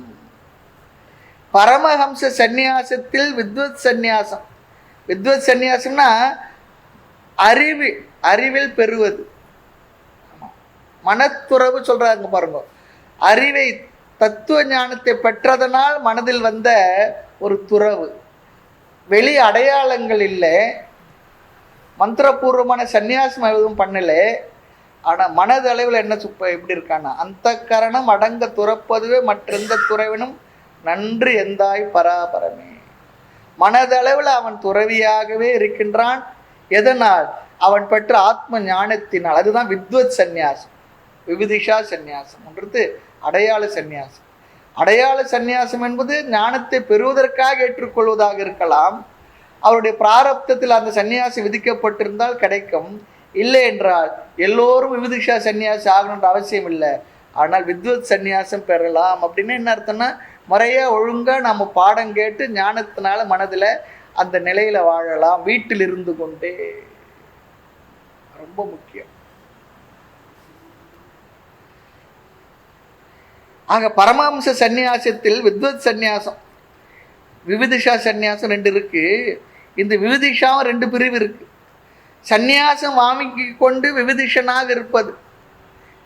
பரமஹம்ச சந்நியாசத்தில் வித்வத் சந்நியாசம். வித்வத் சந்நியாசம்னா அறிவில் பெறுவது. மனத்துறவு சொல்றாங்க பாருங்க. அறிவை தத்துவ ஞானத்தை பெற்றதனால் மனதில் வந்த ஒரு துறவு. வெளி அடையாளங்கள் இல்லை, மந்திரபூர்வமான சந்நியாசம் எதுவும் பண்ணல. ஆனா மனதளவில் என்ன எப்படி இருக்கான்னா, அந்த கரணம் அடங்க துறப்பதுவே மற்றெந்த துறவினும் நன்று எந்தாய் பராபரமே. மனதளவில் அவன் துறவியாகவே இருக்கின்றான். எதனால்? அவன் பெற்ற ஆத்ம ஞானத்தினால். அதுதான் வித்வத் சந்நியாசம். விவிதிஷா சந்நியாசம் என்றது அடையாள சந்நியாசம். அடையாள சந்நியாசம் என்பது ஞானத்தை பெறுவதற்காக ஏற்றுக்கொள்வதாக இருக்கலாம். அவருடைய பிராரப்தத்தில் அந்த சன்னியாசி விதிக்கப்பட்டிருந்தால் கிடைக்கும். இல்லை என்றால் எல்லோரும் விவிதிஷா சன்னியாசி ஆகணுன்ற அவசியம் இல்லை. ஆனால் வித்வத் சந்நியாசம் பெறலாம். அப்படின்னு என்ன அர்த்தம்னா, முறையா ஒழுங்கா நம்ம பாடம் கேட்டு ஞானத்தினால மனதில் அந்த நிலையில வாழலாம், வீட்டில் இருந்து கொண்டே. ரொம்ப முக்கியம். ஆக பரமஹம்ச சந்நியாசத்தில் வித்வத் சந்நியாசம், விவிதிஷா சந்நியாசம் 2 இருக்கு. இந்த விவிதிஷாவும் 2 பிரிவு இருக்கு. சந்நியாசம் வாங்கி கொண்டு விவிதிஷனாக இருப்பது.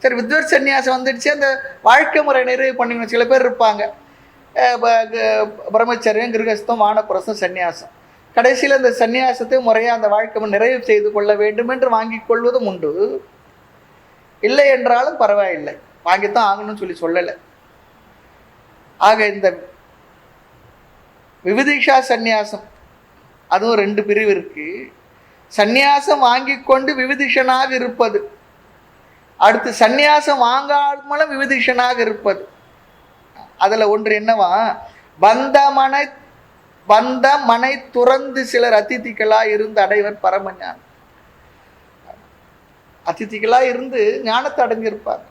சரி, வித்வத் சந்நியாசம் வந்துடுச்சு, அந்த வாழ்க்கை முறை நிறைவு பண்ணிக்கணும். சில பேர் இருப்பாங்க, பிரம்மச்சரியம், கிரகஸ்தம், வானப்பிரஸ்தம், சந்நியாசம். கடைசியில் அந்த சந்நியாசத்தை முறையாக அந்த வாழ்க்கை நிறைவு செய்து கொள்ள வேண்டும் என்று வாங்கி கொள்வதும் உண்டு. இல்லை என்றாலும் பரவாயில்லை, வாங்கித்தான் ஆகணும்னு சொல்லலை. ஆக இந்த விவிதிஷா சந்நியாசம் அதுவும் 2 பிரிவு இருக்கு. சந்நியாசம் வாங்கி கொண்டு விவிதிஷனாக இருப்பது, அடுத்து சந்நியாசம் வாங்காமலும் விவிதிஷனாக இருப்பது. அதுல ஒன்று என்னவா, பந்தமனை துறந்து சிலர் அதிதிகளா இருந்து அடைவர் பரமஞானம். அதிதிகளா இருந்து ஞானத்தை அடைஞ்சிருப்பாங்க.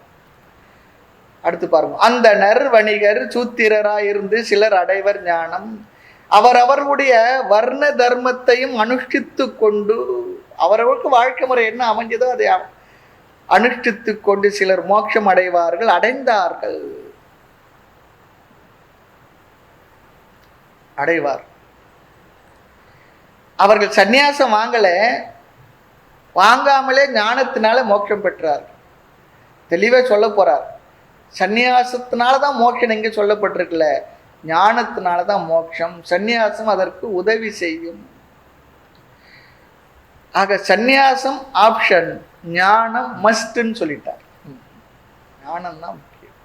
அடுத்து பாருங்க, அந்தணர், வணிகர், சூத்திரராய் இருந்து சிலர் அடைவர் ஞானம். அவரவர்களுடைய வர்ண தர்மத்தையும் அனுஷ்டித்து கொண்டு, அவரவருக்கு வாழ்க்கை முறை என்ன அமைஞ்சதோ அதை அனுஷ்டித்து கொண்டு சிலர் மோட்சம் அடைவார்கள், அடைந்தார்கள், அடைவார். அவர்கள் சந்நியாசம் வாங்காமலே ஞானத்தினால மோட்சம் பெற்றார். தெளிவே சொல்ல போறார். சந்நியாசத்தினாலதான் மோட்சம் எங்க சொல்லப்பட்டிருக்கல, ஞானத்தினாலதான் மோட்சம். சந்நியாசம் அதற்கு உதவி செய்யும். ஆக சந்நியாசம் ஆப்ஷன், ஞானம் மஸ்ட்ன்னு சொல்லிட்டார். ஞானம் தான் முக்கியம்.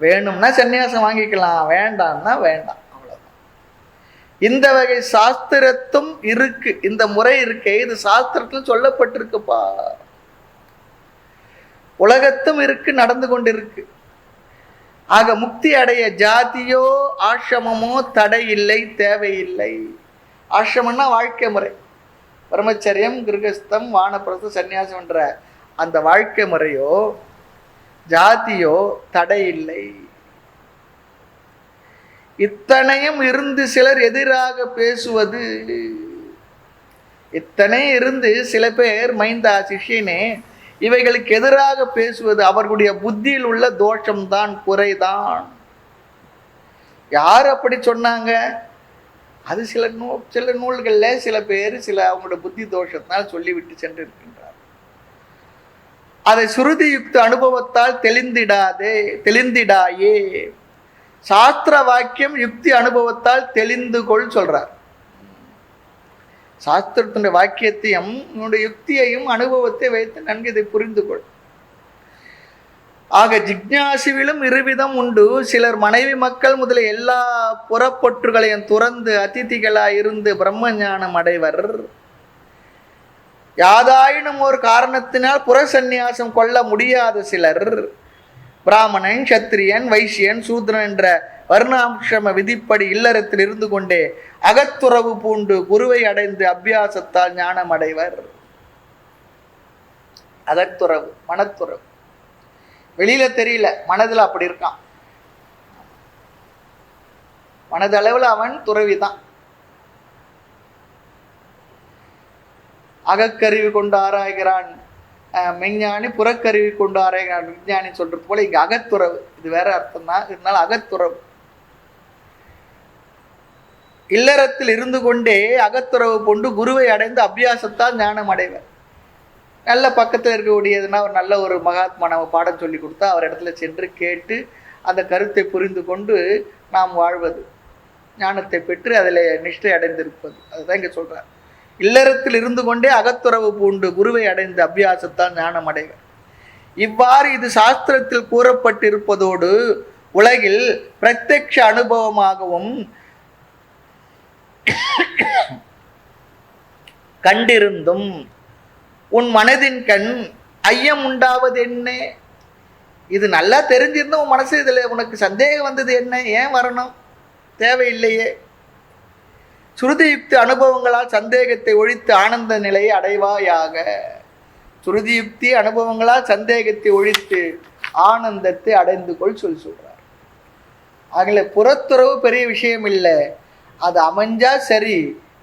வேணும்னா சந்நியாசம் வாங்கிக்கலாம், வேண்டாம்னா வேண்டாம், அவ்வளவுதான். இந்த வகை சாஸ்திரத்தும் இருக்கு, இந்த முறை இருக்கே, இது சாஸ்திரத்தில் சொல்லப்பட்டிருக்குப்பா. உலகத்தும் இருக்கு, நடந்து கொண்டிருக்கு. ஆக முக்தி அடைய ஜாதியோ ஆசிரமமோ தடை இல்லை, தேவையில்லை. ஆசிரமம்னா வாழ்க்கை முறை, பிரம்மச்சரியம், கிரகஸ்தம், வானப்பிரஸ்தம், சந்நியாசம் என்ற அந்த வாழ்க்கை முறையோ ஜாதியோ தடை இல்லை. இத்தனையும் இருந்து சிலர் எதிராக பேசுவது. இத்தனை இருந்து சில பேர் மைந்தா சிஷ்யனே இவைகளுக்கு எதிராக பேசுவது அவர்களுடைய புத்தியில் உள்ள தோஷம்தான், குறைதான். யார் அப்படி சொன்னாங்க? அது சில நூல்களில் சில பேர் சில அவங்களோட புத்தி தோஷத்தினால் சொல்லிவிட்டு சென்று இருக்கின்றார். அதை சுருதி யுக்த அனுபவத்தால் தெளிந்திடாயே. சாஸ்திர வாக்கியம் யுக்தி அனுபவத்தால் தெளிந்து கொள் சொல்றார். சாஸ்திரத்தினுடைய வாக்கியத்தையும் உன்னுடைய யுக்தியையும் அனுபவத்தை வைத்து நன்கு இதை புரிந்து கொள். ஆக ஜிக்ஞாசுவிலும் இருவிதம் உண்டு. சிலர் மனைவி மக்கள் முதலிய எல்லா புறப்பொற்றுகளையும் துறந்து அதிதிகளாய் இருந்து பிரம்ம ஞானம் அடைவர். யாதாயினும் ஒரு காரணத்தினால் புற சந்நியாசம் கொள்ள முடியாத சிலர் பிராமணன், சத்திரியன், வைசியன், சூத்ரன் என்ற வர்ணாசிரம விதிப்படி இல்லறத்தில் இருந்து கொண்டே அகத்துறவு பூண்டு குருவை அடைந்து அபியாசத்தால் ஞானம் அடைவர். அகத்துறவு, மனத்துறவு. வெளியில தெரியல, மனதில் அப்படி இருக்கான். மனதளவில் அவன் துறவிதான். அகக்கருவி கொண்டு ஆராய்கிறான் மெஞ்ஞானி, புறக்கருவி கொண்டு ஆராய்கிறான் விஞ்ஞானி சொல்றது போல இங்க அகத்துறவு. இது வேற அர்த்தம் தான், இருந்தாலும் அகத்துறவு. இல்லறத்தில் இருந்து கொண்டே அகத்துறவு கொண்டு குருவை அடைந்து அபியாசத்தால் ஞானம் அடைவர். நல்ல பக்கத்தில் இருக்கக்கூடியதுன்னா ஒரு நல்ல ஒரு மகாத்மா நம்ம பாடம் சொல்லி கொடுத்தா அவர் இடத்துல சென்று கேட்டு அந்த கருத்தை புரிந்து கொண்டு நாம் வாழ்வது, ஞானத்தை பெற்று அதில் நிஷ்டை அடைந்திருப்பது. அதுதான் இங்கே சொல்றார். இல்லறத்தில் இருந்து கொண்டே அகத்துறவு பூண்டு குருவை அடைந்து அபியாசத்தால் ஞானம் அடைவர். இவ்வாறு இது சாஸ்திரத்தில் கூறப்பட்டிருப்பதோடு உலகில் பிரத்யக்ஷ அனுபவமாகவும் கண்டிருந்தும் உன் மனதின் கண் ஐயம் உண்டாவது என்ன? இது நல்லா தெரிஞ்சிருந்தும் உன் மனசு இதில் உனக்கு சந்தேகம் வந்தது என்ன? ஏன் வரணும்? தேவையில்லையே. சுருதியுக்தி அனுபவங்களால் சந்தேகத்தை ஒழித்து ஆனந்த நிலையை அடைவாயாக. சுருதியுக்தி அனுபவங்களால் சந்தேகத்தை ஒழித்து ஆனந்தத்தை அடைந்து கொள் சொல்றார். ஆகல புறத்துறவு பெரிய விஷயம் இல்லை, அது அமைஞ்சா சரி.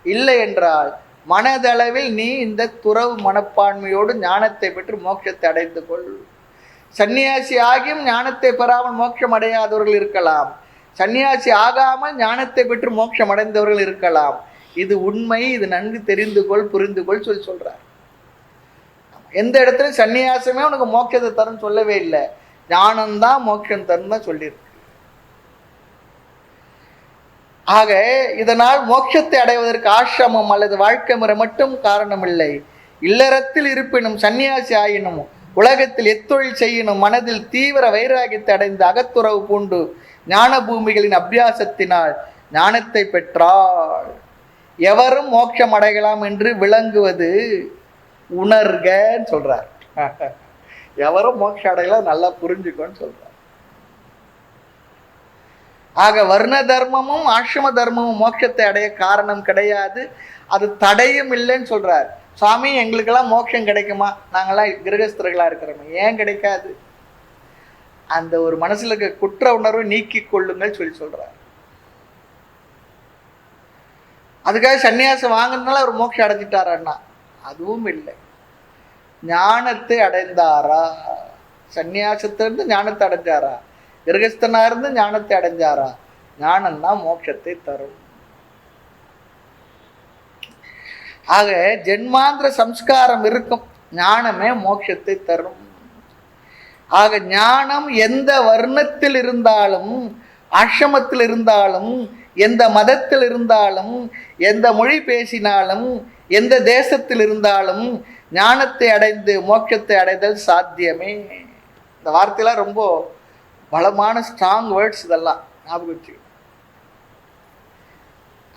இல்லை என்றால் மனதளவில் நீ இந்த துறவு மனப்பான்மையோடு ஞானத்தை பெற்று மோட்சத்தை அடைந்து கொள். சன்னியாசி ஆகியும் ஞானத்தை பெறாமல் மோட்சம் அடையாதவர்கள் இருக்கலாம், சன்னியாசி ஆகாமல் ஞானத்தை பெற்று மோட்சம் அடைந்தவர்கள் இருக்கலாம். இது உண்மை, இது நன்கு தெரிந்து கொள், புரிந்து கொள் சொல்றார். எந்த இடத்துல சன்னியாசமே உனக்கு மோட்சத்தை தரும் சொல்லவே இல்லை, ஞானம்தான் மோட்சம் தரும் தான் சொல்லியிருக்கு. ஆக இதனால் மோட்சத்தை அடைவதற்கு ஆசிரமம் அல்லது வாழ்க்கை முறை மட்டும் காரணம் இல்லை. இல்லறத்தில் இருப்பினும் சன்னியாசி ஆயினும் உலகத்தில் எத்தொழில் செய்யணும் மனதில் தீவிர வைராகியத்தை அடைந்து அகத்துறவு பூண்டு ஞான பூமிகளின் அபியாசத்தினால் ஞானத்தை பெற்றால் எவரும் மோட்சம் அடையலாம் என்று விளங்குவது உணர்கன்னு சொல்றார். எவரும் மோட்சம் அடையலாம், நல்லா புரிஞ்சுக்கோன்னு சொல்றார். ஆக வர்ண தர்மமும் ஆசிரம தர்மமும் மோட்சத்தை அடைய காரணம் கிடையாது, அது தடையும் இல்லைன்னு சொல்றார். சுவாமி எங்களுக்கெல்லாம் மோட்சம் கிடைக்குமா? நாங்கள்லாம் கிரகஸ்தர்களா இருக்கிறோம், ஏன் கிடைக்காது? அந்த ஒரு மனசுல இருக்க குற்ற உணர்வை நீக்கி கொள்ளுங்கள் சொல்றார். அதுக்காக சன்னியாசம் வாங்கினால அவர் மோட்சம் அடைஞ்சிட்டாரா? அதுவும் இல்லை. ஞானத்தை அடைந்தாரா? சன்னியாசத்திலிருந்து ஞானத்தை அடைஞ்சாரா? கிரகஸ்தனா இருந்து ஞானத்தை அடைஞ்சாரா? ஞானம் தான் மோட்சத்தை தரும். ஆக ஜென்மாந்திர சம்ஸ்காரம் இருக்கும், ஞானமே மோட்சத்தை தரும். ஆக ஞானம் எந்த வர்ணத்தில் இருந்தாலும், ஆசிரமத்தில் இருந்தாலும், எந்த மதத்தில் இருந்தாலும், எந்த மொழி பேசினாலும், எந்த தேசத்தில் இருந்தாலும் ஞானத்தை அடைந்து மோட்சத்தை அடைதல் சாத்தியமே. இந்த வார்த்தையெல்லாம் ரொம்ப பலமான ஸ்ட்ராங் வேர்ட்ஸ், இதெல்லாம் ஞாபகம் வச்சு.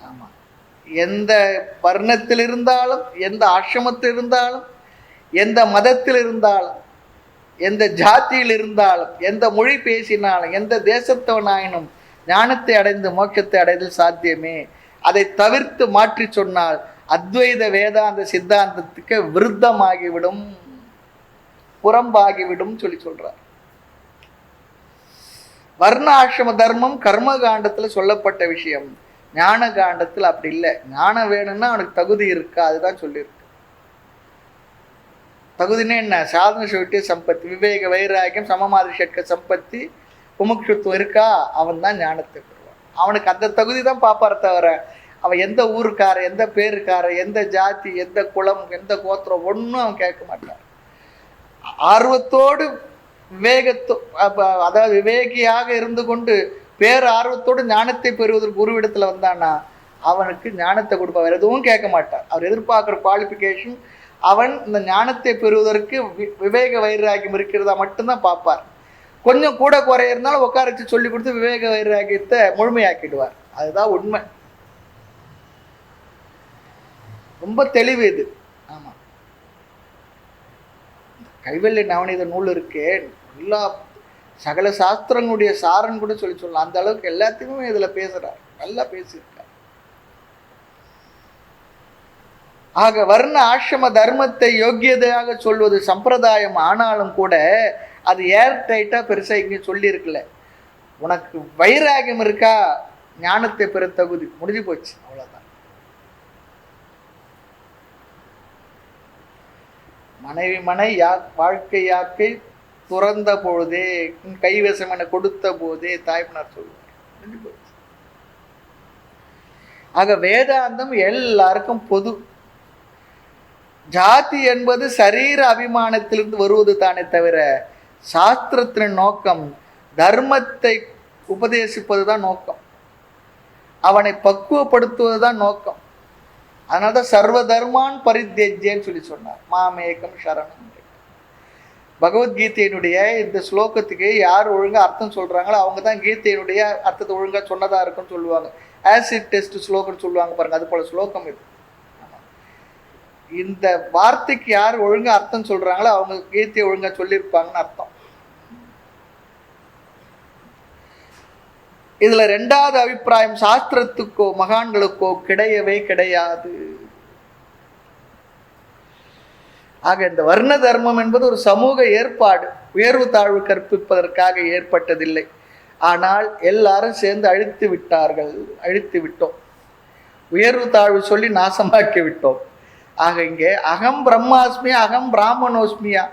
ஆமாம், எந்த வர்ணத்தில் இருந்தாலும், எந்த ஆசிரமத்தில் இருந்தாலும், எந்த மதத்தில் இருந்தாலும், எந்த ஜாதியில் இருந்தாலும், எந்த மொழி பேசினாலும், எந்த தேசத்தவனாயினும் ஞானத்தை அடைந்து மோட்சத்தை அடைதல் சாத்தியமே. அதை தவிர்த்து மாற்றி சொன்னால் அத்வைத வேதாந்த சித்தாந்தத்துக்கு விருத்தமாகிவிடும், புறம்பாகிவிடும் சொல்றார். வர்ண ஆசிரம தர்மம் கர்ம காண்டத்துல சொல்லப்பட்ட விஷயம். ஞான காண்டத்தில் அப்படி இல்லை. ஞானம் வேணும்னா அவனுக்கு தகுதி இருக்கா, அதுதான் சொல்லியிருக்கு. தகுதினே என்ன? சாதன சுவிட்டிய சம்பத்தி, விவேக வைராகியம், சமமாதிரி ஷட்க சம்பத்தி, முமுட்சுத்துவம் இருக்கா, அவன் தான் ஞானத்தை பெறுவான். அவனுக்கு அந்த தகுதி தான் பார்ப்பார தவிர அவன் எந்த ஊருக்கார, எந்த பேருக்கார, எந்த ஜாதி, எந்த குலம், எந்த கோத்திரம் ஒன்றும் அவன் கேட்க மாட்டான். ஆர்வத்தோடு அதாவது விவேகியாக இருந்து கொண்டு பேர் ஆர்வத்தோடு ஞானத்தை பெறுவதற்கு குருவிடத்துல வந்தானா அவனுக்கு ஞானத்தை கொடுப்பார். வேற எதுவும் கேட்க மாட்டார். அவர் எதிர்பார்க்குற குவாலிஃபிகேஷன் அவன் இந்த ஞானத்தை பெறுவதற்கு விவேக வைராகியம் இருக்கிறதா மட்டும்தான் பார்ப்பார். கொஞ்சம் கூட குறைய இருந்தாலும் உட்கார வச்சு சொல்லி கொடுத்து விவேக வைராகியத்தை முழுமையாக்கிடுவார். அதுதான் உண்மை. ரொம்ப தெளிவு இது. ஆமா, கைவல்ய நவநீத நூல் இருக்கே, எல்லா சகல சாஸ்திரங்களுடைய சாரன் கூட சொல்லலாம். அந்த அளவுக்கு எல்லாத்தையுமே இதுல பேசுறார், நல்லா பேசியிருக்கார். ஆக வர்ண ஆசிரம தர்மத்தை யோக்கியதையாக சொல்வது சம்பிரதாயம் ஆனாலும் கூட அது ஏர் டைட்டா பெருசா இங்க சொல்லி இருக்குல்ல. உனக்கு வைராகியம் இருக்கா, ஞானத்தை பெற தகுதி, முடிஞ்சு போச்சு, அவ்வளவுதான். மனைவி மனை வாழ்க்கை யாக்கை துறந்த பொழுதே, கைவசம் என கொடுத்த போதே தாய்மனார் சொல்லுவார். ஆக வேதாந்தம் எல்லாருக்கும் பொது. ஜாதி என்பது சரீர அபிமானத்திலிருந்து வருவது தானே தவிர சாஸ்திரத்தின் நோக்கம் தர்மத்தை உபதேசிப்பதுதான் நோக்கம், அவனை பக்குவப்படுத்துவதுதான் நோக்கம். அதனால்தான் சர்வ தர்மான் பரித்யஜ்யன்னு சொல்லி சொன்னார். மாமேகம் சரணம். பகவத்கீதையினுடைய இந்த ஸ்லோகத்துக்கு யார் ஒழுங்கா அர்த்தம் சொல்றாங்களோ அவங்க தான் கீதையினுடைய அர்த்தத்தை ஒழுங்கா சொன்னதா இருக்குன்னு சொல்லுவாங்க. ஆசிட் டெஸ்ட் ஸ்லோகம் சொல்லுவாங்க பாருங்க, அது போல ஸ்லோகம் இது. இந்த வார்த்தைக்கு யார் ஒழுங்கா அர்த்தம் சொல்றாங்களோ அவங்க கீதையை ஒழுங்கா சொல்லியிருப்பாங்கன்னு அர்த்தம். இதுல ரெண்டாவது அபிப்பிராயம் சாஸ்திரத்துக்கோ மகான்களுக்கோ கிடையவே கிடையாது. ஆக இந்த வர்ண தர்மம் என்பது ஒரு சமூக ஏற்பாடு, உயர்வு தாழ்வு கற்பிப்பதற்காக ஏற்பட்டதில்லை. ஆனால் எல்லாரும் சேர்ந்து அழித்து விட்டோம். உயர்வு தாழ்வு சொல்லி நாசமாக்கி விட்டோம். ஆக இங்கே அகம் பிரம்மாஸ்மியா, அகம் பிராமணோஸ்மியா,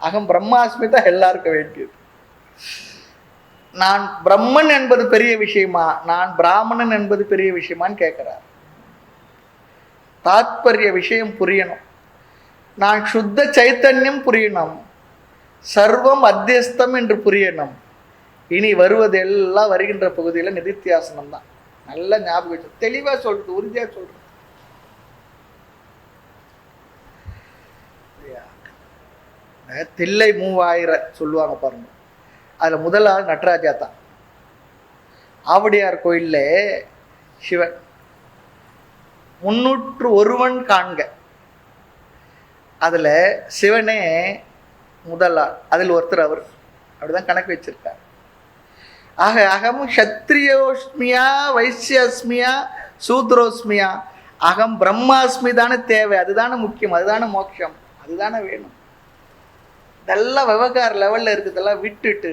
அகம் பிரம்மாஸ்மி தான் எல்லாருக்கும் வேண்டியது. நான் பிரம்மன் என்பது பெரிய விஷயமா, நான் பிராமணன் என்பது பெரிய விஷயமான்னு கேட்கிறார். தாத்பரிய விஷயம் புரியணும். நான் சுத்த சைத்தன்யம் புரியணும், சர்வம் அத்தியஸ்தம் என்று புரியணும். இனி வருவது எல்லாம் வருகின்ற பகுதியில் நிதித்தியாசனம் தான். நல்ல ஞாபகம், தெளிவா சொல்றது, உறுதியா சொல்றது. தில்லை 3000 சொல்லுவாங்க பாருங்க, அதுல முதலாவது நடராஜா தான். ஆவடியார் கோயில்ல சிவன் 301 காண்க, அதுல சிவனே முதலாள், அதில் ஒருத்தர் அவர். அப்படிதான் கணக்கு வச்சிருக்கார். ஆக அகம் சத்திரியோஸ்மியா, வைசியஸ்மியா, சூத்ரோஸ்மியா, அகம் பிரம்மாஸ்மி தானே தேவை, அதுதானே முக்கியம், அதுதானே மோட்சம், அதுதானே வேணும். இதெல்லாம் விவகார லெவல்ல இருக்குதெல்லாம் விட்டுட்டு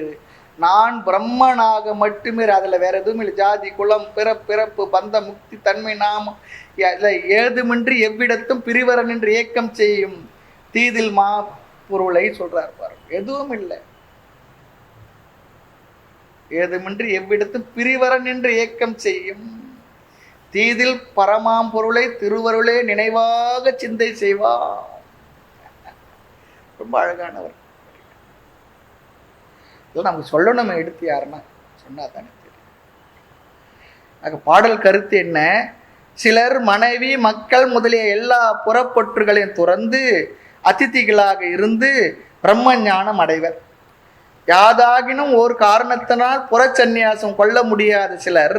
நான் பிரம்மனாக மட்டுமே, அதுல வேற எதுவும் இல்லை. ஜாதி குலம் பிறப்பு பந்த முக்தி தன்மை நாமம் ஏதுமின்றி எவ்விடத்தும் பிரிவரன் என்று ஏக்கம் செய்யும் தீதில் மா பொருளை சொல்றார் பாரு. எதுவும் இல்லை, ஏதுமின்றி எவ்விடத்தும் பிரிவரன் என்று ஏக்கம் செய்யும் தீதில் பரமாம் பொருளை திருவருளே நினைவாக சிந்தை செய்வா. ரொம்ப அழகானவர். இல்லை நமக்கு சொல்லணும், எடுத்து யாருன்னா சொன்னா தானே தெரியும். ஆக பாடல் கருத்து என்ன? சிலர் மனைவி மக்கள் முதலிய எல்லா புறப்பற்றுகளையும் துறந்து அதிதிகளாக இருந்து பிரம்ம ஞானம் அடைவர். யாதாகினும் ஓர் காரணத்தினால் புறச்சன்னியாசம் கொள்ள முடியாத சிலர்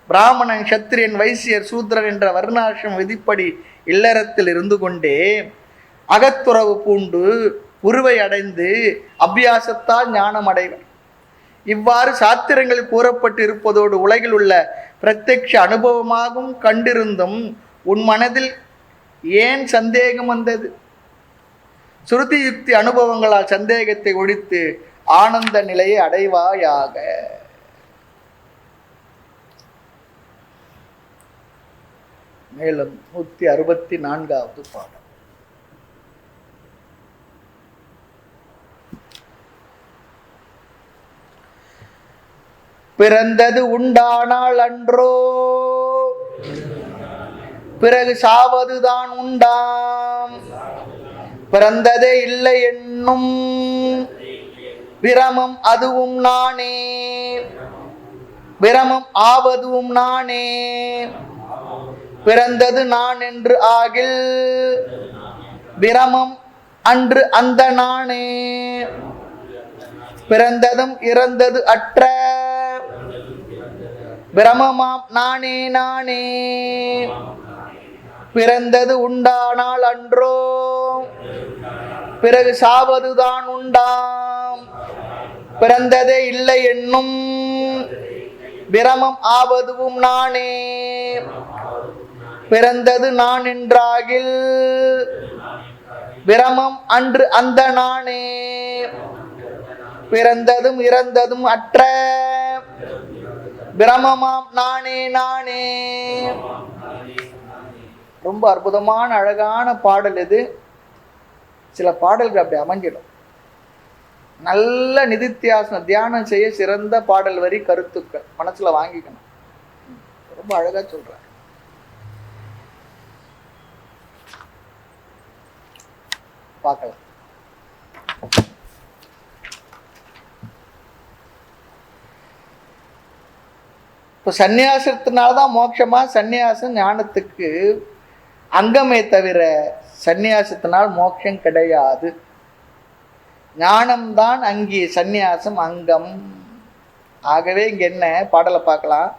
பிராமணன், சத்திரியன், வைசியர், சூத்திரன் என்ற வர்ணாசிரம விதிப்படி இல்லறத்தில் இருந்து கொண்டே அகத்துறவு பூண்டு உருவை அடைந்து அபியாசத்தால் ஞானம் அடைவர். இவ்வாறு சாத்திரங்கள் கூறப்பட்டு இருப்பதோடு உலகில் உள்ள பிரத்யக்ஷ அனுபவமாகவும் கண்டிருந்தும் உன் மனதில் ஏன் சந்தேகம் வந்தது? சுருதி யுக்தி அனுபவங்களால் சந்தேகத்தை ஒழித்து ஆனந்த நிலையை அடைவாயாக. மேலும் 164வது பாடல். பிறந்தது உண்டானால் அன்றோ பிறகு சாவதுதான் உண்டாம், பிறந்ததே இல்லை என்னும் பிரமம் அதுவும் நானே, பிரமம் ஆவதும் நானே, பிறந்தது நான் என்று ஆகில் பிரமம் அன்று அந்த நானே, பிறந்ததும் இறந்தது அற்ற பிரமமாம் நானே நானே, பிறந்தது உண்டானால் அன்றோ பிறகு சாவதுதான் உண்டாம், பிறந்ததே இல்லை என்னும் பிரமம் ஆவதும் நானே, பிறந்தது நான் என்றாகில் பிரமம் அன்று அந்த நானே, பிறந்ததும் இறந்ததும் அற்ற பிரமமாம் நானே நானே. ரொம்ப அற்புதமான அழகான பாடல் இது. சில பாடல்கள் அப்படி அமைஞ்சிடும். நல்ல நிதித்தியாசனம் தியானம் செய்ய சிறந்த பாடல் வரி கருத்துக்கள் மனசுல வாங்கிக்கணும். ரொம்ப அழகா சொல்ற. பார்க்கலாம். இப்போ சந்நியாசத்தினால்தான் மோட்சமா? சந்நியாசம் ஞானத்துக்கு அங்கமே தவிர சந்நியாசத்தினால் மோட்சம் கிடையாது. ஞானம்தான் அங்கி, சந்நியாசம் அங்கம். ஆகவே இங்க என்ன பாடலை பார்க்கலாம்.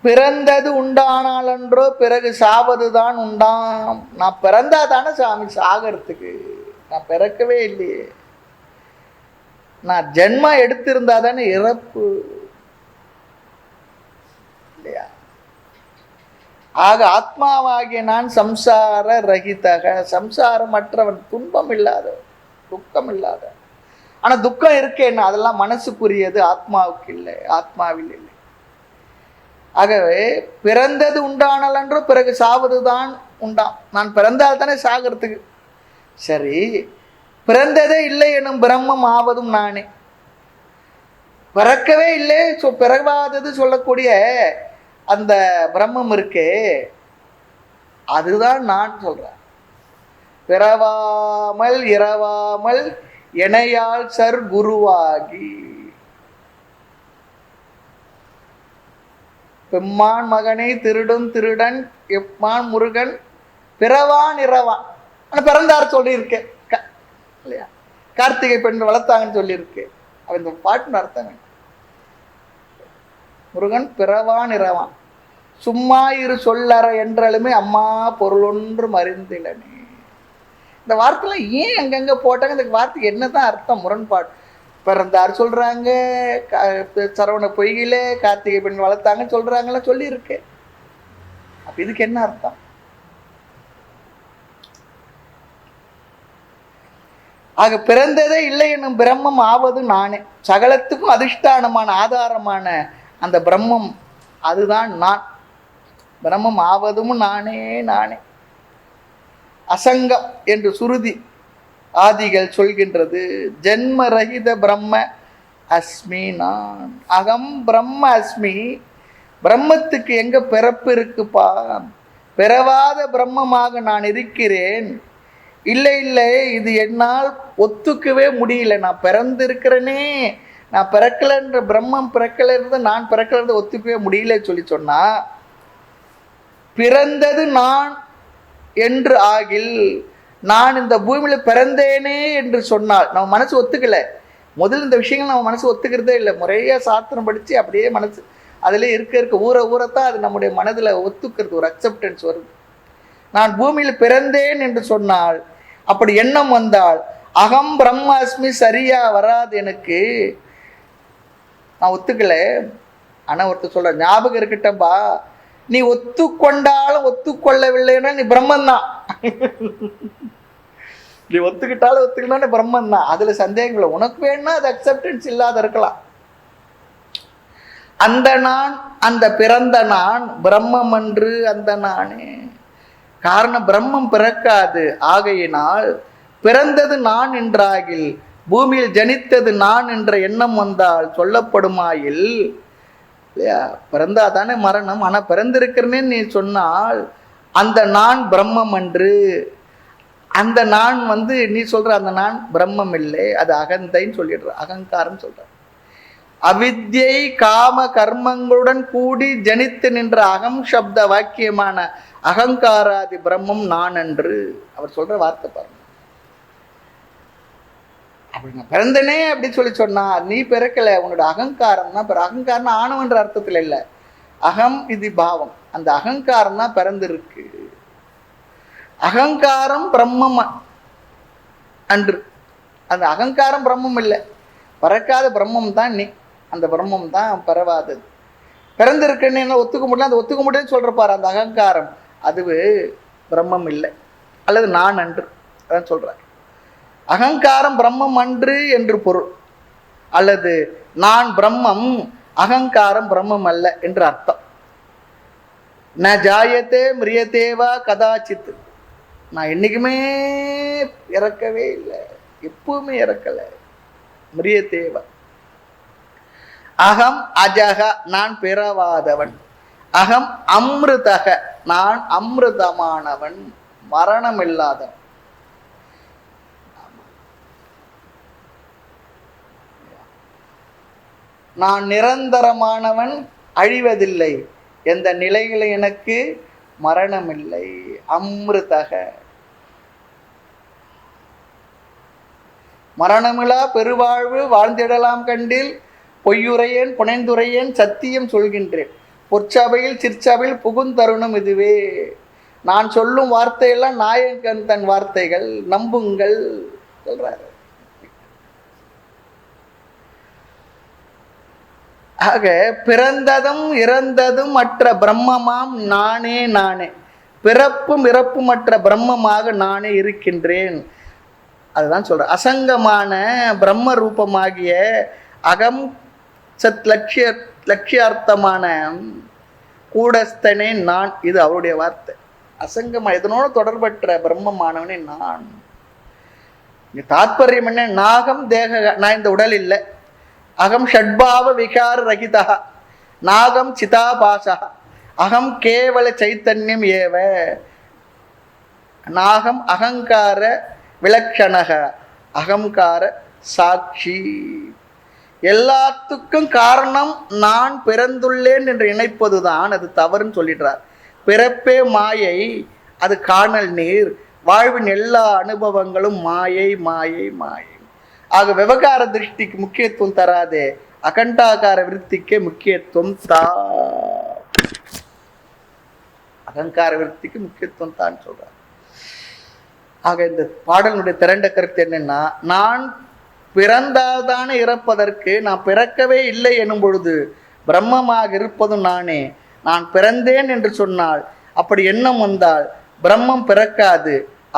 பிறந்தது உண்டானால் அன்றோ பிறகு சாவதுதான் உண்டாம். நான் பிறந்தா தானே சாமி சாகிறதுக்கு, நான் பிறக்கவே இல்லையே. நான் ஜென்மா எடுத்திருந்தா தானே இறப்பு இல்லையா? ஆக ஆத்மாவாகிய நான் சம்சார ரகிதக, சம்சாரமற்றவன், துன்பம் இல்லாதவன், துக்கம் இல்லாதவன். ஆனா துக்கம் இருக்கேன்னு அதெல்லாம் மனசுக்குரியது, ஆத்மாவுக்கு இல்லை, ஆத்மாவில் இல்லை. ஆகவே பிறந்தது உண்டானால் அன்றோ பிறகு சாவதுதான் உண்டாம். நான் பிறந்தால் தானே சாகிறதுக்கு. சரி, பிறந்ததே இல்லை எனும் பிரம்மம் ஆவதும் நானே. பிறக்கவே இல்லை, பிறவாதது சொல்லக்கூடிய அந்த பிரம்மம் இருக்கே, அதுதான் நான் சொல்றேன். பிறவாமல் இரவாமல் இணையால் சர் குருவாகி, பெம்மான் மகனை திருடும் திருடன் எம்மான் முருகன் பிறவான் இரவான். ஆனால் பிறந்தார் சொல்லியிருக்கேன் இல்லையா? கார்த்திகை பெண் வளர்த்தாங்கன்னு சொல்லியிருக்கு. இந்த பாட்டுன்னு அர்த்தங்க. முருகன் பிறவான் இரவான், சும்மா இரு சொல்லற என்றாலுமே அம்மா பொருள் ஒன்றும் அறிந்திலனே. இந்த வார்த்தையில ஏன் அங்கங்க போட்டாங்க? இந்த வார்த்தைக்கு என்னதான் அர்த்தம்? முரண்பாடு. பிறந்தார் சொல்றாங்க, சரவண பொய்கில கார்த்திகை பெண் வளர்த்தாங்கன்னு சொல்றாங்களா, சொல்லியிருக்கு. அப்ப இதுக்கு என்ன அர்த்தம்? ஆக பிறந்ததே இல்லை என்னும் பிரம்மம் ஆவது நானே. சகலத்துக்கும் அதிஷ்டானமான ஆதாரமான அந்த பிரம்மம் அதுதான் நான். பிரம்மம் ஆவதும் நானே நானே. அசங்கம் என்று சுருதி ஆதிகள் சொல்கின்றது. ஜென்ம ரகித பிரம்ம அஸ்மி நான். அகம் பிரம்ம அஸ்மி. பிரம்மத்துக்கு எங்க பிறப்பு இருக்குப்பா? பிறவாத பிரம்மமாக நான் இருக்கிறேன். இல்லை இல்லை, இது என்னால் ஒத்துக்கவே முடியல. நான் பிறந்திருக்கிறேனே, நான் பிறக்கலன்ற பிரம்மம் பிறக்கலருந்து நான் பிறக்கலருந்து ஒத்துக்கவே முடியல சொல்லி சொன்னா, பிறந்தது நான் என்று ஆகில், நான் இந்த பூமியில பிறந்தேனே என்று சொன்னால் நம்ம மனசு ஒத்துக்கல. முதல்ல இந்த விஷயங்கள் நம்ம மனசு ஒத்துக்கிறதே இல்லை. முறையா சாஸ்திரம் படிச்சு அப்படியே மனசு அதுல இருக்க ஊறத்தான் அது நம்முடைய மனதுல ஒத்துக்கிறது, ஒரு அக்செப்டன்ஸ் வருது. நான் பூமியில் பிறந்தேன் என்று சொன்னால், அப்படி எண்ணம் வந்தால் அகம் பிரம்மாஸ்மி சரியா வராது எனக்கு. நான் ஒத்துக்கல. ஆனா ஒருத்தர் சொல்ற, ஞாபகம் இருக்கட்டப்பா, நீ ஒத்துக்கொண்டாலும் ஒத்துக்கொள்ளவில்லைன்னா நீ பிரம்மந்தான். நீ ஒத்துக்கிட்டாலும் ஒத்துக்கணும் பிரம்மன் தான். அதுல சந்தேகம் இல்லை. உனக்கு வேணும்னா அது அக்செப்டன்ஸ் இல்லாத இருக்கலாம். அந்த நான், அந்த பிறந்த நான் பிரம்மம் என்று அந்த நானே. காரணம், பிரம்மம் பிறக்காது. ஆகையினால் பிறந்தது நான் என்றாகில், பூமியில் ஜனித்தது நான் என்ற எண்ணம் வந்தால் சொல்லப்படுமாயில், இல்லையா, பிறந்தா தானே மரணம். ஆனால் பிறந்திருக்கிறேன்னு நீ சொன்னால் அந்த நான் பிரம்மம் என்று, அந்த நான் நீ சொல்ற அந்த நான் பிரம்மம் இல்லை, அது அகந்தைன்னு சொல்லிடுற, அகங்காரம் சொல்ற. அவித்யை காம கர்மங்களுடன் கூடி ஜனித்து நின்ற அகம் சப்த வாக்கியமான அகங்காராதி பிரம்மம் நான் என்று அவர் சொல்ற வார்த்தை பாருங்க. அப்படி நான் பிறந்தனே அப்படி சொன்னா நீ பிறக்கல, உன்னோட அகங்காரம் தான். அகங்காரம் ஆணவன்ற அர்த்தத்துல இல்லை, அகம் இது பாவம், அந்த அகங்காரம் தான் பிறந்திருக்கு. அகங்காரம் பிரம்மம் அன்று, அந்த அகங்காரம் பிரம்மம் இல்லை, பிறக்காத பிரம்மம் தான் நீ, அந்த பிரம்மம் தான் பிறவாதது. பிறந்திருக்குன்னு என்ன ஒத்துக்க முடியல, அந்த ஒத்துக்க முடியும்னு சொல்றப்பாரு, அந்த அகங்காரம் அதுவே பிரம்மம் இல்லை, அல்லது நான் அன்று. அதான் சொல்றார், அகங்காரம் பிரம்மம் அன்று என்று பொருள், அல்லது நான் பிரம்மம் அகங்காரம் பிரம்மம் அல்ல என்று அர்த்தம். ந ஜாயத்தே மிரியத்தேவா கதாச்சித், நான் என்னைக்குமே இறக்கவே இல்லை, எப்பவுமே இறக்கலை. மிரியத்தேவா. அகம் அஜக, நான் பிறவாதவன். அகம் அம்ருதக, நான் அமிர்தமானவன், மரணம் இல்லாதவன். நான் நிரந்தரமானவன், அழிவதில்லை, எந்த நிலையில எனக்கு மரணம் இல்லை. அம்ருதக, மரணமிலா பெருவாழ்வு வாழ்ந்திடலாம் கண்டில், பொய்யுரையேன் புனைந்துரையேன் சத்தியம் சொல்கின்றேன், பொற்சபையில் சிற்சபையில் புகுந்தருணம் இதுவே. நான் சொல்லும் வார்த்தையெல்லாம் நாயகன் தன் வார்த்தைகள், நம்புங்கள் சொல்றாரு. ஆக பிறந்ததும் இறந்ததும் மற்ற பிரம்மமாம் நானே நானே, பிறப்பும் இறப்பும் மற்ற பிரம்மமாக நானே இருக்கின்றேன். அதுதான் சொல்ற, அசங்கமான பிரம்ம ரூபமாகிய அகம் சத் லட்சியார்த்தமான கூடஸ்தனே நான். இது அவருடைய வார்த்தை. அசங்கமா இதனோட தொடர்பற்ற பிரம்மமானவனே நான். தாத்பரியம் என்ன? நாகம் தேக, நான் இந்த உடல் இல்லை. அகம் ஷட்பாவ விகார ரகிதா, நாகம் சிதாபாசா, அகம் கேவல சைத்தன்யம் ஏவ, நாகம் அகங்கார விலக்ஷணக, அகங்கார சாட்சி. எல்லாத்துக்கும் காரணம் நான் பிறந்துள்ளேன் என்று நினைப்பதுதான் அது தவறுன்னு சொல்லிடுறார். பிறப்பே மாயை, அது காணல் நீர், வாழ்வின் எல்லா அனுபவங்களும் மாயை மாயை மாயை. ஆக விவகார திருஷ்டிக்கு முக்கியத்துவம் தராதே, அகண்டாகார விருத்திக்கே முக்கியத்துவம் தா. அகங்கார விருத்திக்கு முக்கியத்துவம் தான் சொல்றார். ஆக இந்த பாடலுடைய திரண்ட கருத்து என்னன்னா, நான் பிறந்தால்தானே இறப்பதற்கு, நான் பிறக்கவே இல்லை எனும் பொழுது பிரம்மமாக இருப்பதும் நானே. நான் பிறந்தேன் என்று சொன்னால், அப்படி எண்ணம் வந்தால் பிரம்மம் பிறக்காது.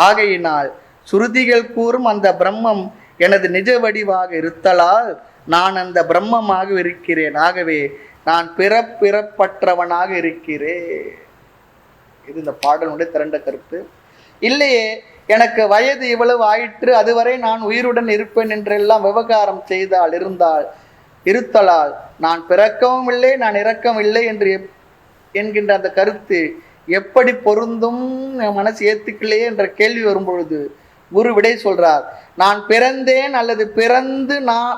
ஆகையினால் சுருதிகள் கூறும் அந்த பிரம்மம் எனது நிஜ வடிவாக இருத்தலால் நான் அந்த பிரம்மமாக இருக்கிறேன். ஆகவே நான் பிறப்பற்றவனாக இருக்கிறேன். இது இந்த பாடலுடைய திரண்ட கருத்து. இல்லையே, எனக்கு வயது இவ்வளவு ஆயிற்று, அதுவரை நான் உயிருடன் இருப்பேன் என்றெல்லாம் விவகாரம் செய்தால் இருத்தலால் நான் பிறக்கவும் இல்லை நான் இறக்கவும் இல்லை என்று என்கின்ற அந்த கருத்து எப்படி பொருந்தும், மனசு ஏத்துக்கலையே என்ற கேள்வி வரும்பொழுது குரு விடை சொல்றார். நான் பிறந்தேன் அல்லது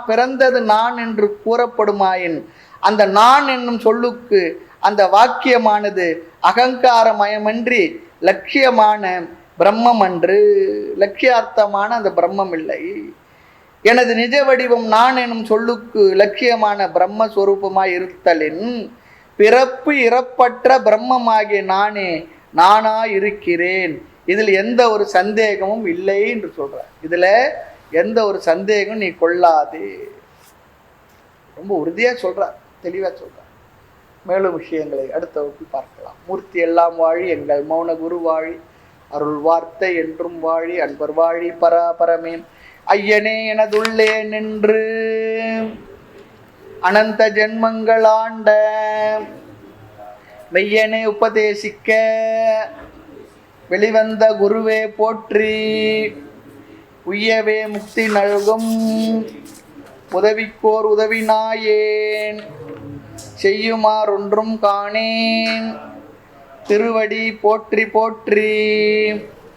பிறந்தது நான் என்று கூறப்படுமாயின், அந்த நான் என்னும் சொல்லுக்கு அந்த வாக்கியமானது அகங்காரமயமன்றி லட்சியமான பிரம்மம் அன்று, லட்சியார்த்தமான அந்த பிரம்மம் இல்லை. எனது நிஜ வடிவம் நான் எனும் சொல்லுக்கு லட்சியமான பிரம்மஸ்வரூபமாய் இருத்தலின் பிறப்பு இறப்பற்ற பிரம்மமாகிய நானே நானாய் இருக்கிறேன். இதில் எந்த ஒரு சந்தேகமும் இல்லை என்று சொல்றார். இதுல எந்த ஒரு சந்தேகம் நீ கொள்ளாதே, ரொம்ப உறுதியா சொல்றார், தெளிவா சொல்றார். மேலும் விஷயங்களை அடுத்த வகுப்பில் பார்க்கலாம். மூர்த்தி எல்லாம் வாழி, எங்கள் மௌன குரு வாழி, அருள் வார்த்தை என்றும் வாழி, அன்பர் வாழி பராபரமே. ஐயனே எனதுள்ளே நின்று அனந்த ஜென்மங்களாண்ட மெய்யனை உபதேசிக்க வெளிவந்த குருவே போற்றி. உய்யவே முக்தி நல்கும் உதவிக்கோர் உதவினாயேன் செய்யுமாறொன்றும் காணேன் திருவடி போற்றி போற்றி.